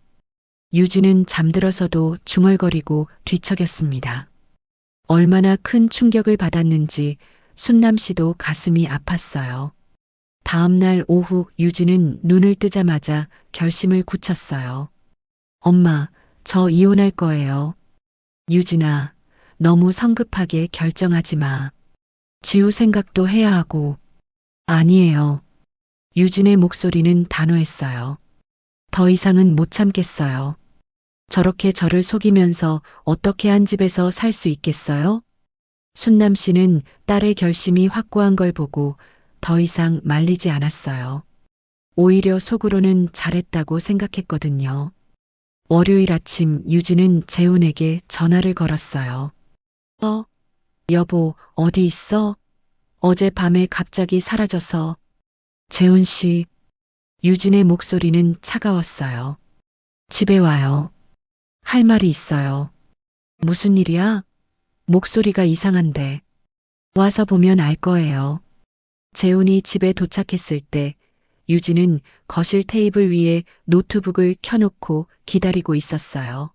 유진은 잠들어서도 중얼거리고 뒤척였습니다. 얼마나 큰 충격을 받았는지 순남 씨도 가슴이 아팠어요. 다음 날 오후 유진은 눈을 뜨자마자 결심을 굳혔어요. 엄마, 저 이혼할 거예요. 유진아, 너무 성급하게 결정하지 마. 지우 생각도 해야 하고. 아니에요. 유진의 목소리는 단호했어요. 더 이상은 못 참겠어요. 저렇게 저를 속이면서 어떻게 한 집에서 살 수 있겠어요? 순남 씨는 딸의 결심이 확고한 걸 보고 더 이상 말리지 않았어요. 오히려 속으로는 잘했다고 생각했거든요. 월요일 아침 유진은 재훈에게 전화를 걸었어요. 여보, 어디 있어? 어젯밤에 갑자기 사라져서. 재훈 씨. 유진의 목소리는 차가웠어요. 집에 와요. 할 말이 있어요. 무슨 일이야? 목소리가 이상한데. 와서 보면 알 거예요. 재훈이 집에 도착했을 때 유진은 거실 테이블 위에 노트북을 켜놓고 기다리고 있었어요.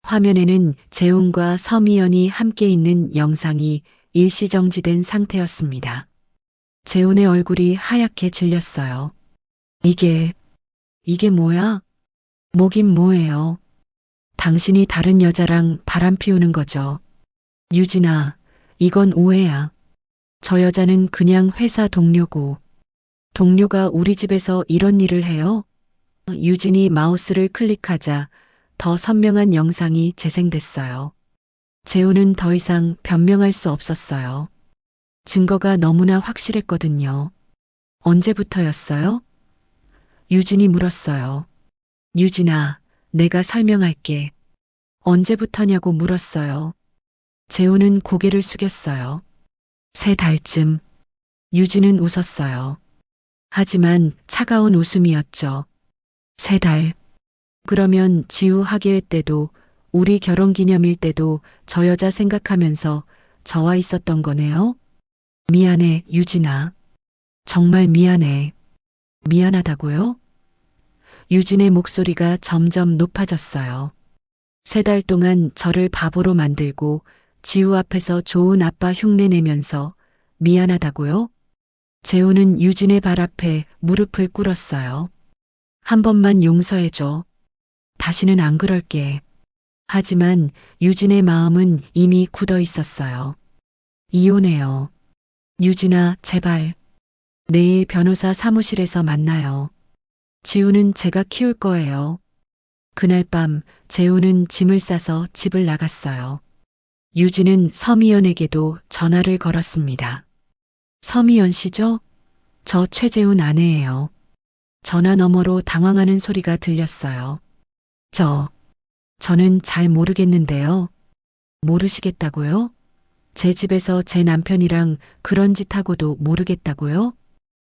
화면에는 재훈과 서미연이 함께 있는 영상이 일시정지된 상태였습니다. 재훈의 얼굴이 하얗게 질렸어요. 이게 뭐야? 뭐긴 뭐예요? 당신이 다른 여자랑 바람 피우는 거죠. 유진아, 이건 오해야. 저 여자는 그냥 회사 동료고. 동료가 우리 집에서 이런 일을 해요? 유진이 마우스를 클릭하자 더 선명한 영상이 재생됐어요. 재훈은 더 이상 변명할 수 없었어요. 증거가 너무나 확실했거든요. 언제부터였어요? 유진이 물었어요. 유진아, 내가 설명할게. 언제부터냐고 물었어요. 재훈은 고개를 숙였어요. 3달쯤. 유진은 웃었어요. 하지만 차가운 웃음이었죠. 3달. 그러면 지우 학예회 때도 우리 결혼기념일 때도 저 여자 생각하면서 저와 있었던 거네요? 미안해, 유진아. 정말 미안해. 미안하다고요? 유진의 목소리가 점점 높아졌어요. 3달 동안 저를 바보로 만들고 지우 앞에서 좋은 아빠 흉내 내면서 미안하다고요? 재훈은 유진의 발 앞에 무릎을 꿇었어요. 한 번만 용서해줘. 다시는 안 그럴게. 하지만 유진의 마음은 이미 굳어 있었어요. 이혼해요. 유진아, 제발. 내일 변호사 사무실에서 만나요. 지우는 제가 키울 거예요. 그날 밤 재훈은 짐을 싸서 집을 나갔어요. 유진은 서미연에게도 전화를 걸었습니다. 서미연 씨죠? 저 최재훈 아내예요. 전화 너머로 당황하는 소리가 들렸어요. 저는 잘 모르겠는데요. 모르시겠다고요? 제 집에서 제 남편이랑 그런 짓 하고도 모르겠다고요?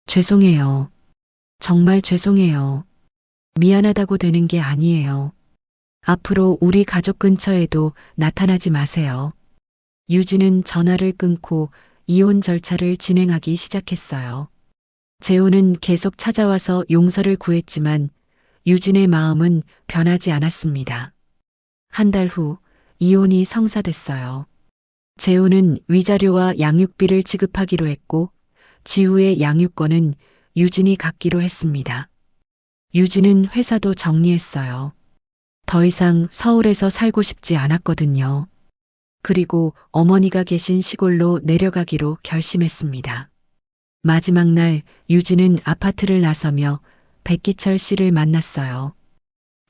죄송해요. 정말 죄송해요. 미안하다고 되는 게 아니에요. 앞으로 우리 가족 근처에도 나타나지 마세요. 유진은 전화를 끊고 이혼 절차를 진행하기 시작했어요. 재호는 계속 찾아와서 용서를 구했지만 유진의 마음은 변하지 않았습니다. 한 달 후 이혼이 성사됐어요. 재호는 위자료와 양육비를 지급하기로 했고 지우의 양육권은 유진이 갖기로 했습니다. 유진은 회사도 정리했어요. 더 이상 서울에서 살고 싶지 않았거든요. 그리고 어머니가 계신 시골로 내려가기로 결심했습니다. 마지막 날 유진은 아파트를 나서며 백기철 씨를 만났어요.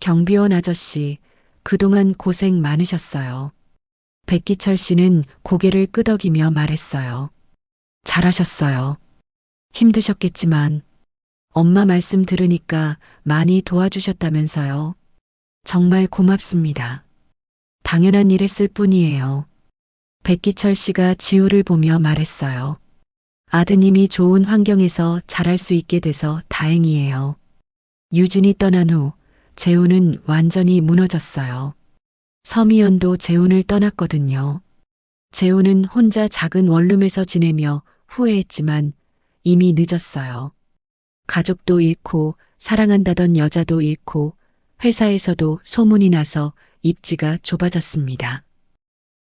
경비원 아저씨, 그동안 고생 많으셨어요. 백기철 씨는 고개를 끄덕이며 말했어요. 잘하셨어요. 힘드셨겠지만 엄마 말씀 들으니까 많이 도와주셨다면서요. 정말 고맙습니다. 당연한 일 했을 뿐이에요. 백기철 씨가 지우를 보며 말했어요. 아드님이 좋은 환경에서 자랄 수 있게 돼서 다행이에요. 유진이 떠난 후 재훈은 완전히 무너졌어요. 서미연도 재훈을 떠났거든요. 재훈은 혼자 작은 원룸에서 지내며 후회했지만 이미 늦었어요. 가족도 잃고 사랑한다던 여자도 잃고 회사에서도 소문이 나서 입지가 좁아졌습니다.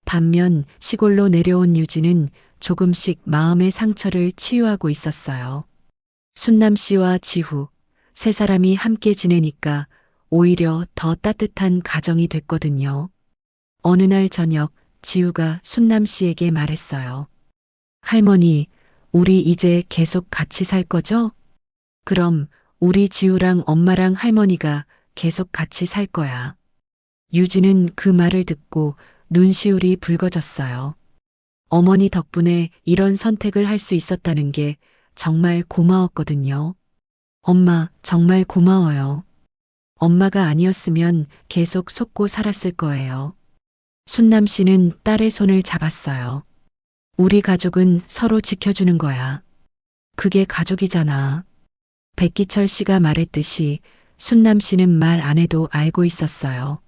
반면 시골로 내려온 유진은 조금씩 마음의 상처를 치유하고 있었어요. 순남 씨와 지후, 세 사람이 함께 지내니까 오히려 더 따뜻한 가정이 됐거든요. 어느 날 저녁 지우가 순남 씨에게 말했어요. 할머니, 우리 이제 계속 같이 살 거죠? 그럼 우리 지우랑 엄마랑 할머니가 계속 같이 살 거야. 유진은 그 말을 듣고 눈시울이 붉어졌어요. 어머니 덕분에 이런 선택을 할 수 있었다는 게 정말 고마웠거든요. 엄마, 정말 고마워요. 엄마가 아니었으면 계속 속고 살았을 거예요. 순남 씨는 딸의 손을 잡았어요. 우리 가족은 서로 지켜주는 거야. 그게 가족이잖아. 백기철 씨가 말했듯이 순남 씨는 말 안 해도 알고 있었어요.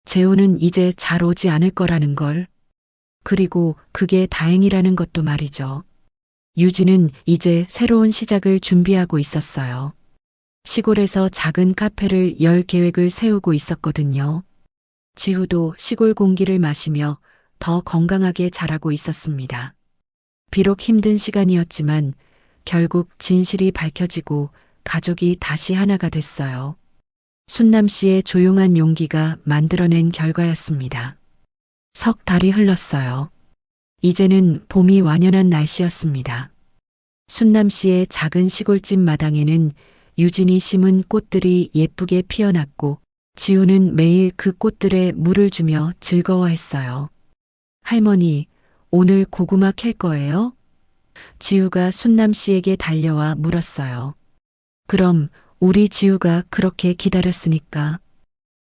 재호는 이제 잘 오지 않을 거라는 걸. 그리고 그게 다행이라는 것도 말이죠. 유진은 이제 새로운 시작을 준비하고 있었어요. 시골에서 작은 카페를 열 계획을 세우고 있었거든요. 지후도 시골 공기를 마시며 더 건강하게 자라고 있었습니다. 비록 힘든 시간이었지만 결국 진실이 밝혀지고 가족이 다시 하나가 됐어요. 순남 씨의 조용한 용기가 만들어낸 결과였습니다. 석 달이 흘렀어요. 이제는 봄이 완연한 날씨였습니다. 순남 씨의 작은 시골집 마당에는 유진이 심은 꽃들이 예쁘게 피어났고 지우는 매일 그 꽃들에 물을 주며 즐거워했어요. 할머니, 오늘 고구마 캘 거예요? 지우가 순남 씨에게 달려와 물었어요. 그럼 우리 지우가 그렇게 기다렸으니까.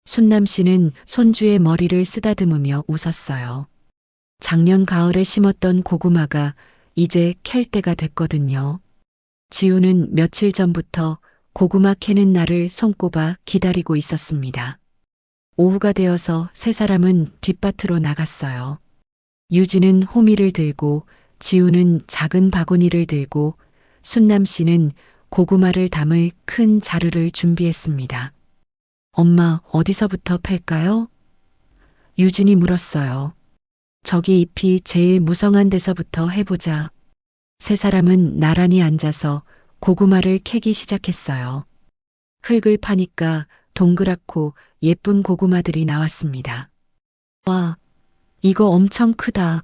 순남 씨는 손주의 머리를 쓰다듬으며 웃었어요. 작년 가을에 심었던 고구마가 이제 캘 때가 됐거든요. 지우는 며칠 전부터 고구마 캐는 날을 손꼽아 기다리고 있었습니다. 오후가 되어서 세 사람은 뒷밭으로 나갔어요. 유진은 호미를 들고 지우는 작은 바구니를 들고 순남 씨는 고구마를 담을 큰 자루를 준비했습니다. 엄마, 어디서부터 팰까요? 유진이 물었어요. 저기 잎이 제일 무성한 데서부터 해보자. 세 사람은 나란히 앉아서 고구마를 캐기 시작했어요. 흙을 파니까 동그랗고 예쁜 고구마들이 나왔습니다. 와, 이거 엄청 크다.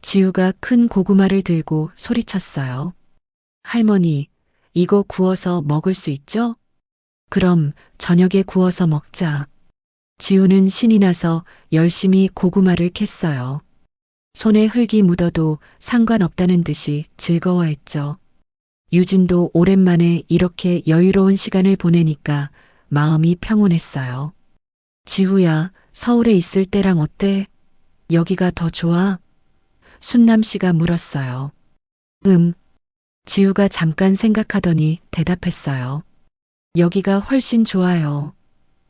지우가 큰 고구마를 들고 소리쳤어요. 할머니, 이거 구워서 먹을 수 있죠? 그럼 저녁에 구워서 먹자. 지우는 신이 나서 열심히 고구마를 캤어요. 손에 흙이 묻어도 상관없다는 듯이 즐거워했죠. 유진도 오랜만에 이렇게 여유로운 시간을 보내니까 마음이 평온했어요. 지우야, 서울에 있을 때랑 어때? 여기가 더 좋아? 순남 씨가 물었어요. 지우가 잠깐 생각하더니 대답했어요. 여기가 훨씬 좋아요.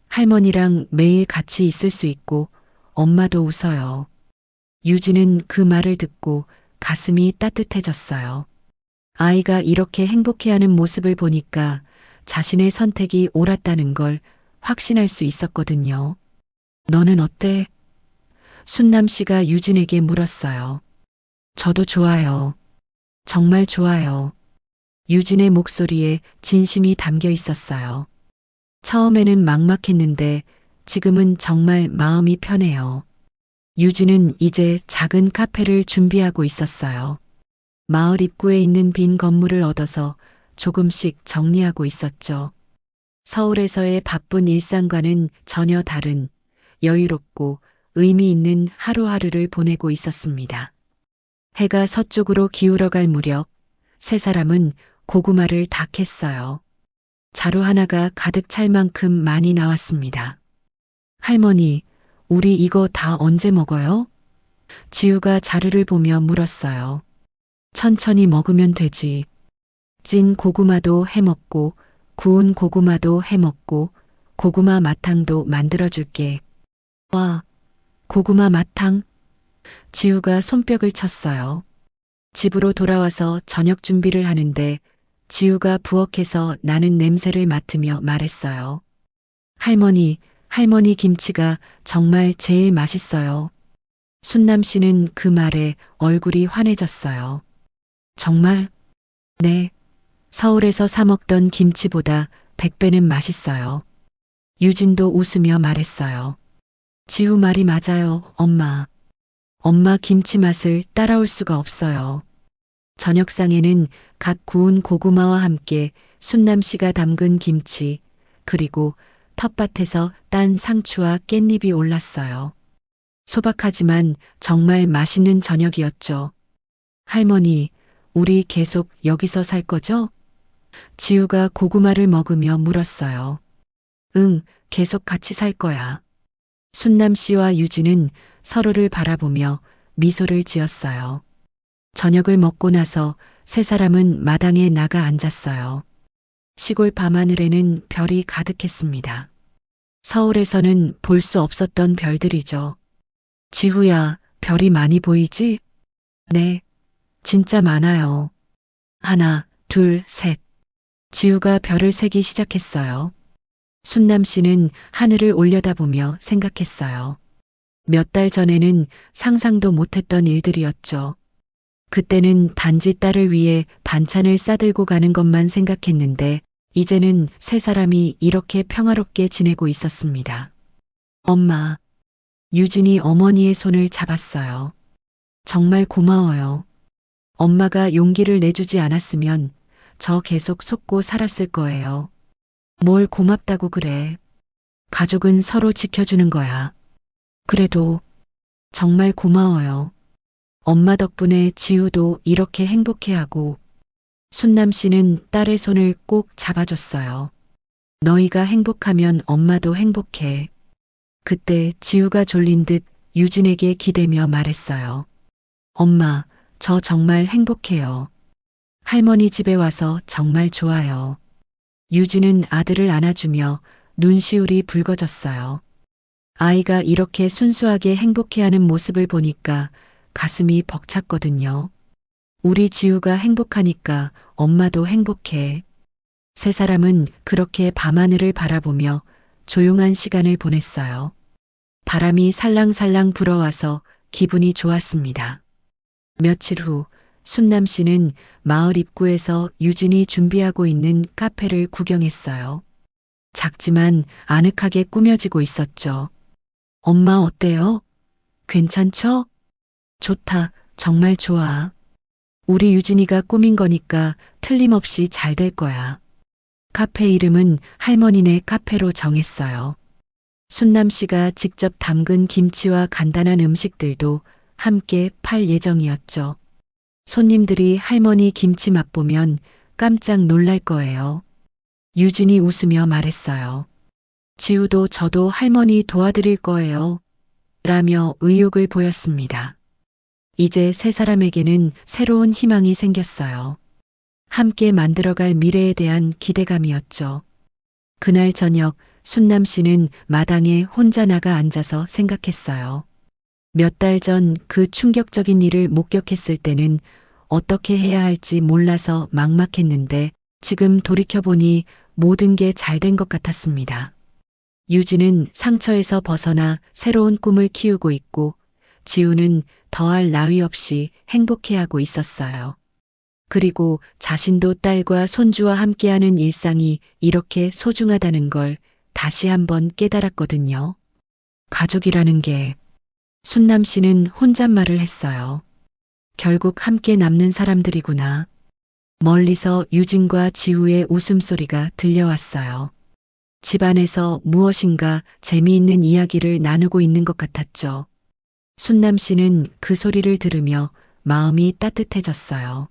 할머니랑 매일 같이 있을 수 있고 엄마도 웃어요. 유진은 그 말을 듣고 가슴이 따뜻해졌어요. 아이가 이렇게 행복해하는 모습을 보니까 자신의 선택이 옳았다는 걸 확신할 수 있었거든요. 너는 어때? 순남 씨가 유진에게 물었어요. 저도 좋아요. 정말 좋아요. 유진의 목소리에 진심이 담겨 있었어요. 처음에는 막막했는데 지금은 정말 마음이 편해요. 유진은 이제 작은 카페를 준비하고 있었어요. 마을 입구에 있는 빈 건물을 얻어서 조금씩 정리하고 있었죠. 서울에서의 바쁜 일상과는 전혀 다른 여유롭고 의미 있는 하루하루를 보내고 있었습니다. 해가 서쪽으로 기울어갈 무렵 세 사람은 고구마를 다 캤어요. 자루 하나가 가득 찰 만큼 많이 나왔습니다. 할머니, 우리 이거 다 언제 먹어요? 지우가 자루를 보며 물었어요. 천천히 먹으면 되지. 찐 고구마도 해먹고 구운 고구마도 해먹고 고구마 마탕도 만들어줄게. 와, 고구마 마탕? 지우가 손뼉을 쳤어요. 집으로 돌아와서 저녁 준비를 하는데 지우가 부엌에서 나는 냄새를 맡으며 말했어요. 할머니 김치가 정말 제일 맛있어요. 순남 씨는 그 말에 얼굴이 환해졌어요. 정말? 네. 서울에서 사 먹던 김치보다 100배는 맛있어요. 유진도 웃으며 말했어요. 지우 말이 맞아요, 엄마. 엄마 김치 맛을 따라올 수가 없어요. 저녁상에는 갓 구운 고구마와 함께 순남 씨가 담근 김치, 그리고 텃밭에서 딴 상추와 깻잎이 올랐어요. 소박하지만 정말 맛있는 저녁이었죠. 할머니, 우리 계속 여기서 살 거죠? 지우가 고구마를 먹으며 물었어요. 응, 계속 같이 살 거야. 순남 씨와 유진은 서로를 바라보며 미소를 지었어요. 저녁을 먹고 나서 세 사람은 마당에 나가 앉았어요. 시골 밤하늘에는 별이 가득했습니다. 서울에서는 볼 수 없었던 별들이죠. 지후야, 별이 많이 보이지? 네, 진짜 많아요. 하나, 둘, 셋. 지우가 별을 세기 시작했어요. 순남 씨는 하늘을 올려다보며 생각했어요. 몇 달 전에는 상상도 못했던 일들이었죠. 그때는 단지 딸을 위해 반찬을 싸들고 가는 것만 생각했는데 이제는 세 사람이 이렇게 평화롭게 지내고 있었습니다. 엄마, 유진이 어머니의 손을 잡았어요. 정말 고마워요. 엄마가 용기를 내주지 않았으면 저 계속 속고 살았을 거예요. 뭘 고맙다고 그래. 가족은 서로 지켜주는 거야. 그래도 정말 고마워요. 엄마 덕분에 지우도 이렇게 행복해하고 순남 씨는 딸의 손을 꼭 잡아줬어요. 너희가 행복하면 엄마도 행복해. 그때 지우가 졸린 듯 유진에게 기대며 말했어요. 엄마, 저 정말 행복해요. 할머니 집에 와서 정말 좋아요. 유진은 아들을 안아주며 눈시울이 붉어졌어요. 아이가 이렇게 순수하게 행복해하는 모습을 보니까 가슴이 벅찼거든요. 우리 지우가 행복하니까 엄마도 행복해. 세 사람은 그렇게 밤하늘을 바라보며 조용한 시간을 보냈어요. 바람이 살랑살랑 불어와서 기분이 좋았습니다. 며칠 후 순남 씨는 마을 입구에서 유진이 준비하고 있는 카페를 구경했어요. 작지만 아늑하게 꾸며지고 있었죠. 엄마 어때요? 괜찮죠? 좋다, 정말 좋아. 우리 유진이가 꾸민 거니까 틀림없이 잘 될 거야. 카페 이름은 할머니네 카페로 정했어요. 순남 씨가 직접 담근 김치와 간단한 음식들도 함께 팔 예정이었죠. 손님들이 할머니 김치 맛보면 깜짝 놀랄 거예요. 유진이 웃으며 말했어요. 지우도 저도 할머니 도와드릴 거예요. 라며 의욕을 보였습니다. 이제 세 사람에게는 새로운 희망이 생겼어요. 함께 만들어갈 미래에 대한 기대감이었죠. 그날 저녁 순남 씨는 마당에 혼자 나가 앉아서 생각했어요. 몇 달 전 그 충격적인 일을 목격했을 때는 어떻게 해야 할지 몰라서 막막했는데 지금 돌이켜보니 모든 게 잘 된 것 같았습니다. 유진은 상처에서 벗어나 새로운 꿈을 키우고 있고 지우는 더할 나위 없이 행복해하고 있었어요. 그리고 자신도 딸과 손주와 함께하는 일상이 이렇게 소중하다는 걸 다시 한번 깨달았거든요. 가족이라는 게 순남 씨는 혼잣말을 했어요. 결국 함께 남는 사람들이구나. 멀리서 유진과 지우의 웃음소리가 들려왔어요. 집안에서 무엇인가 재미있는 이야기를 나누고 있는 것 같았죠. 순남 씨는 그 소리를 들으며 마음이 따뜻해졌어요.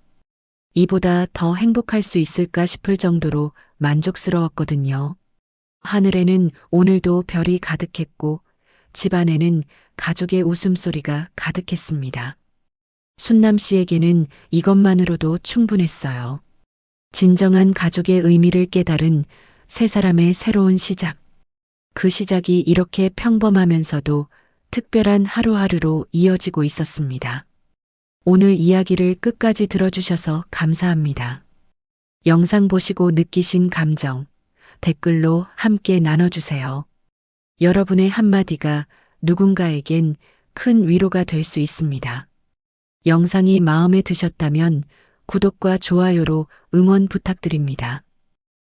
이보다 더 행복할 수 있을까 싶을 정도로 만족스러웠거든요. 하늘에는 오늘도 별이 가득했고 집안에는 가족의 웃음소리가 가득했습니다. 순남 씨에게는 이것만으로도 충분했어요. 진정한 가족의 의미를 깨달은 세 사람의 새로운 시작. 그 시작이 이렇게 평범하면서도 특별한 하루하루로 이어지고 있었습니다. 오늘 이야기를 끝까지 들어주셔서 감사합니다. 영상 보시고 느끼신 감정, 댓글로 함께 나눠주세요. 여러분의 한마디가 누군가에겐 큰 위로가 될 수 있습니다. 영상이 마음에 드셨다면 구독과 좋아요로 응원 부탁드립니다.